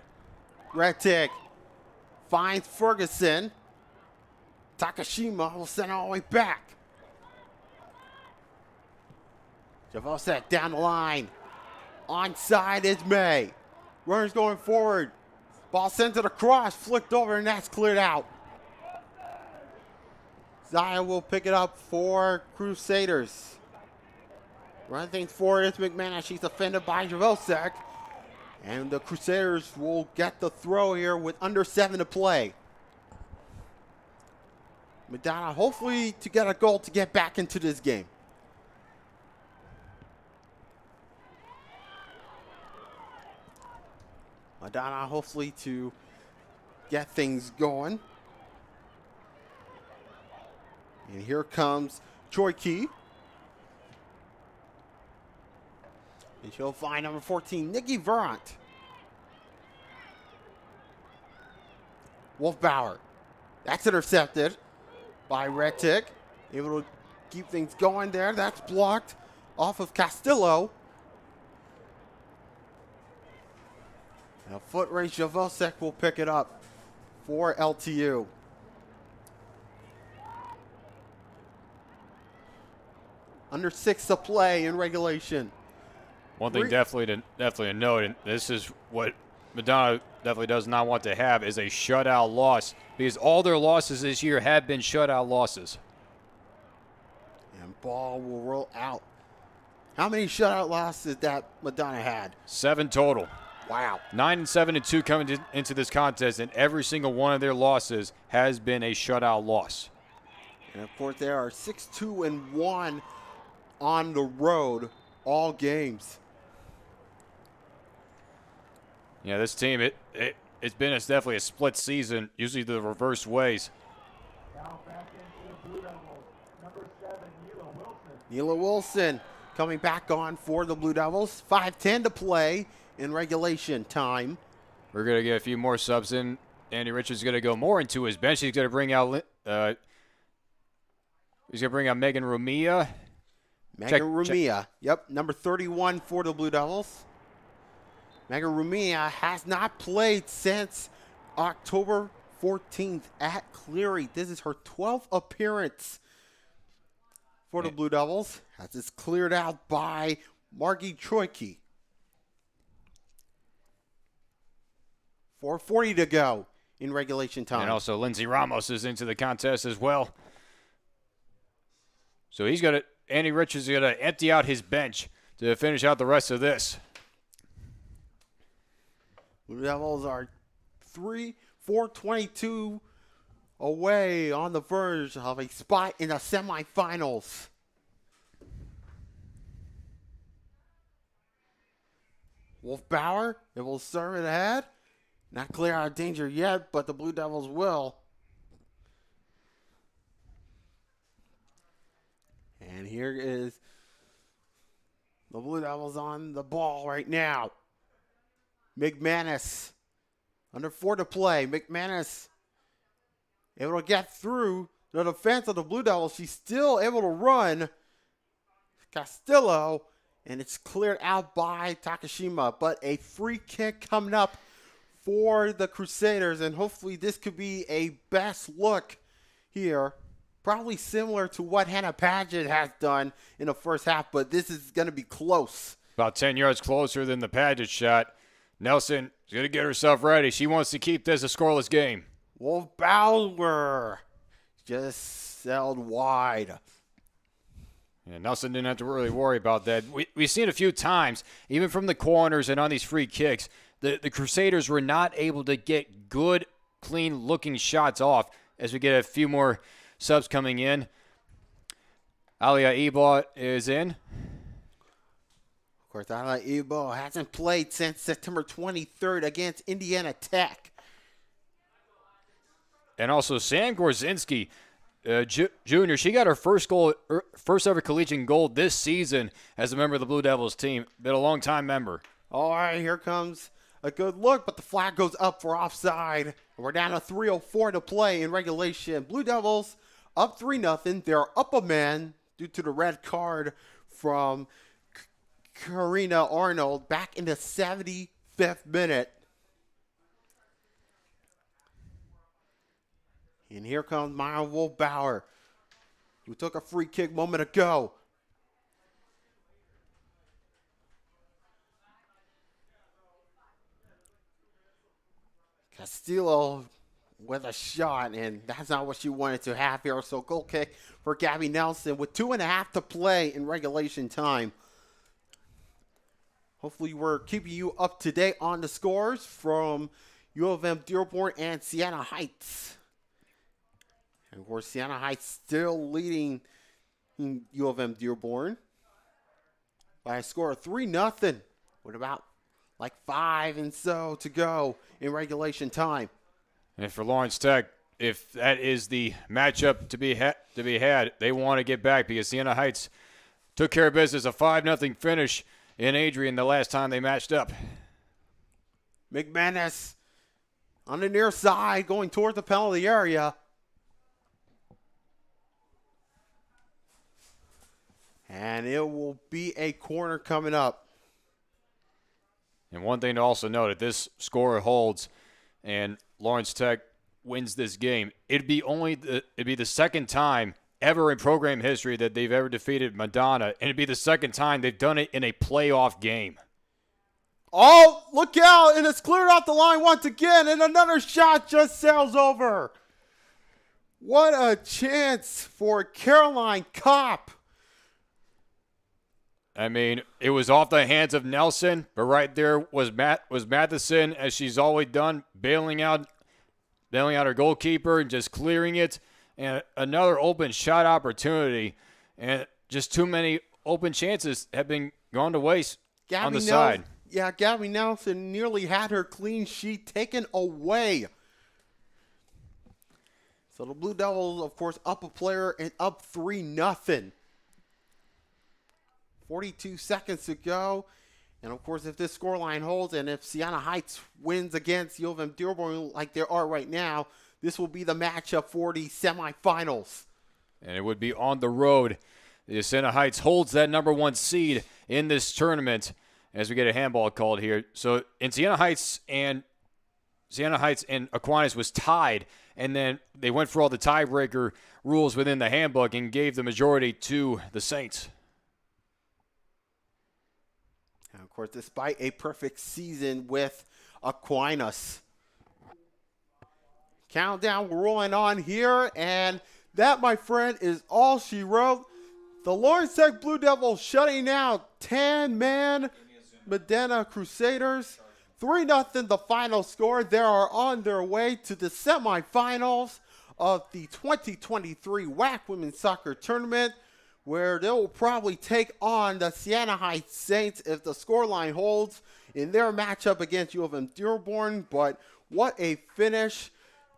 Retic finds Ferguson. Takashima will send it all the way back. Javosek down the line. Onside is May. Runners going forward. Ball sent to the cross, flicked over, and that's cleared out. Zaya will pick it up for Crusaders. Running things forward is McManus. She's defended by Javosek. And the Crusaders will get the throw here with under 7 to play. Madonna hopefully to get a goal to get back into this game. Madonna hopefully to get things going. And here comes Choi Key. And she'll find number 14, Nikki Verant. Wolfbauer. That's intercepted by Retic. Able to keep things going there. That's blocked off of Castillo. Now foot race Javosek will pick it up for LTU. Under 6 to play in regulation. One thing definitely to note, and this is what Madonna definitely does not want to have, is a shutout loss, because all their losses this year have been shutout losses. And ball will roll out. How many shutout losses that Madonna had? 7 total. Wow. 9-7-2 coming into this contest, and every single one of their losses has been a shutout loss. And of course, they are 6-2-1 on the road all games. Yeah, this team, it's definitely a split season, usually the reverse ways. Now back into the Blue Devils. Number 7, Neela Wilson. Neela Wilson coming back on for the Blue Devils. 5:10 to play in regulation time. We're going to get a few more subs in. Andy Richards is going to go more into his bench. He's going to bring out Megan Rumia. Megan Rumia. Yep, number 31 for the Blue Devils. Megan Rumia has not played since October 14th at Cleary. This is her 12th appearance for the Blue Devils, as it's cleared out by Margie Troike. 4:40 to go in regulation time. And also Lindsey Ramos is into the contest as well. So Andy Richards is going to empty out his bench to finish out the rest of this. Blue Devils are 4:22 away on the verge of a spot in the semifinals. Wolfbauer, it will serve it ahead. Not clear out of danger yet, but the Blue Devils will. And here is The Blue Devils on the ball right now. McManus, under 4 to play. McManus able to get through the defense of the Blue Devils. She's still able to run. Castillo, and it's cleared out by Takashima. But a free kick coming up for the Crusaders, and hopefully this could be a best look here. Probably similar to what Hannah Paget has done in the first half, but this is going to be close. About 10 yards closer than the Paget shot. Nelson is going to get herself ready. She wants to keep this a scoreless game. Wolf Bauer just sailed wide. Yeah, Nelson didn't have to really worry about that. We've seen a few times, even from the corners and on these free kicks, the Crusaders were not able to get good, clean-looking shots off as we get a few more subs coming in. Alia Eba is in. Of course, Alia Eba hasn't played since September 23rd against Indiana Tech. And also Sam Gorzinski, Jr., she got her first ever collegiate goal this season as a member of the Blue Devils team. Been a long-time member. All right, here comes a good look, but the flag goes up for offside. We're down to 3:04 to play in regulation. Blue Devils up 3-0. They're up a man due to the red card from Karina Arnold back in the 75th minute. And here comes Maya Wolf-Bauer, who took a free kick a moment ago. Castillo with a shot, and that's not what she wanted to have here. So goal kick for Gabby Nelson with 2.5 to play in regulation time. Hopefully we're keeping you up to date on the scores from U of M Dearborn and Siena Heights. And of course, Siena Heights still leading U of M Dearborn by a score of 3-0 with about 5 and so to go in regulation time. And for Lawrence Tech, if that is the matchup to be had, they want to get back because Siena Heights took care of business, a 5-0 finish in Adrian the last time they matched up. McManus on the near side going toward the penalty area. And it will be a corner coming up. And one thing to also note, if this score holds and Lawrence Tech wins this game, it'd be the second time ever in program history that they've ever defeated Madonna, and it'd be the second time they've done it in a playoff game. Oh, look out, and it's cleared off the line once again, and another shot just sails over. What a chance for Caroline Kopp. I mean, it was off the hands of Nelson, but right there was Matheson, as she's always done, bailing out her goalkeeper and just clearing it. And another open shot opportunity. And just too many open chances have been gone to waste on the side. Yeah, Gabby Nelson nearly had her clean sheet taken away. So the Blue Devils, of course, up a player and up 3-0. 42 seconds to go. And, of course, if this scoreline holds and if Siena Heights wins against U of M Dearborn like they are right now, this will be the matchup for the semifinals. And it would be on the road. The Siena Heights holds that #1 seed in this tournament as we get a handball called here. So in Siena Heights and Aquinas was tied, and then they went for all the tiebreaker rules within the handbook and gave the majority to the Saints. And of course, despite a perfect season with Aquinas. Countdown rolling on here, and that, my friend, is all she wrote. The Lawrence Tech Blue Devils shutting out 10-man Medina Crusaders. 3-0 the final score. They are on their way to the semifinals of the 2023 WHAC Women's Soccer Tournament, where they will probably take on the Siena Heights Saints if the scoreline holds in their matchup against U of M Dearborn. But what a finish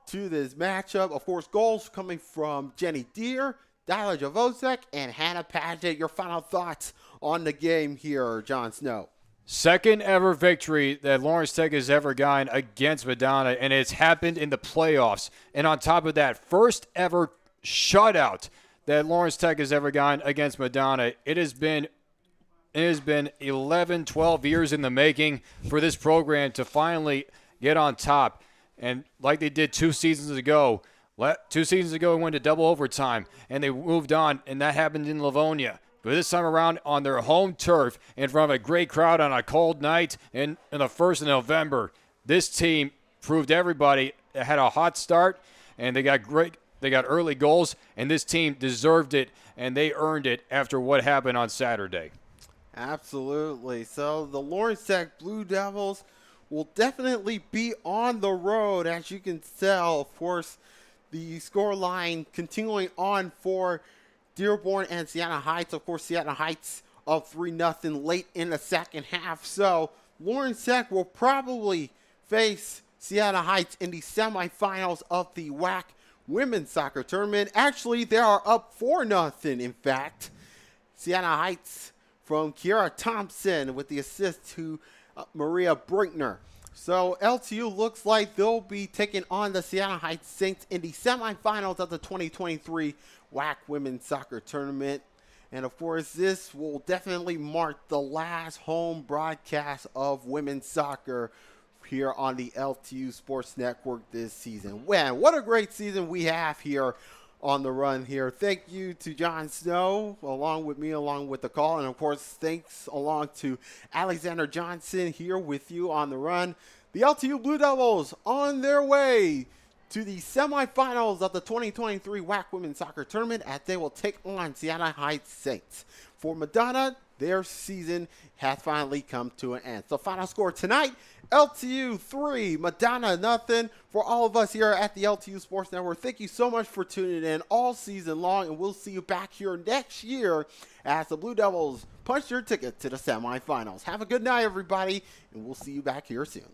to this matchup. Of course, goals coming from Jenny Deere, Dyla Javosek, and Hannah Paget. Your final thoughts on the game here, Jon Snow. Second ever victory that Lawrence Tech has ever gotten against Madonna, and it's happened in the playoffs. And on top of that, first ever shutout that Lawrence Tech has ever gotten against Madonna. It has been 11, 12 years in the making for this program to finally get on top. And like they did 2 seasons ago, we went to double overtime, and they moved on, and that happened in Livonia. But this time around on their home turf in front of a great crowd on a cold night in the 1st of November, this team proved everybody it had a hot start, and they got early goals, and this team deserved it, and they earned it after what happened on Saturday. Absolutely. So the Lawrence Tech Blue Devils will definitely be on the road, as you can tell. Of course, the score line continuing on for Dearborn and Siena Heights. Of course, Siena Heights up 3-0 late in the second half. So Lawrence Tech will probably face Siena Heights in the semifinals of the WHAC women's soccer tournament. Actually, they are up 4-0, in fact. Siena Heights from Kiara Thompson with the assist to Maria Brinkner. So LTU looks like they'll be taking on the Siena Heights Saints in the semifinals of the 2023 WHAC Women's Soccer Tournament. And of course, this will definitely mark the last home broadcast of women's soccer here on the LTU Sports Network this season. Man, what a great season we have here on the run here. Thank you to Jon Snow along with me, along with the call. And of course, thanks along to Alexander Johnson here with you on the run. The LTU Blue Devils on their way to the semifinals of the 2023 WHAC Women's Soccer Tournament as they will take on Siena Heights Saints. For Madonna, their season has finally come to an end. So final score tonight, LTU 3, Madonna nothing. For all of us here at the LTU Sports Network, thank you so much for tuning in all season long, and we'll see you back here next year as the Blue Devils punch your ticket to the semifinals. Have a good night, everybody, and we'll see you back here soon.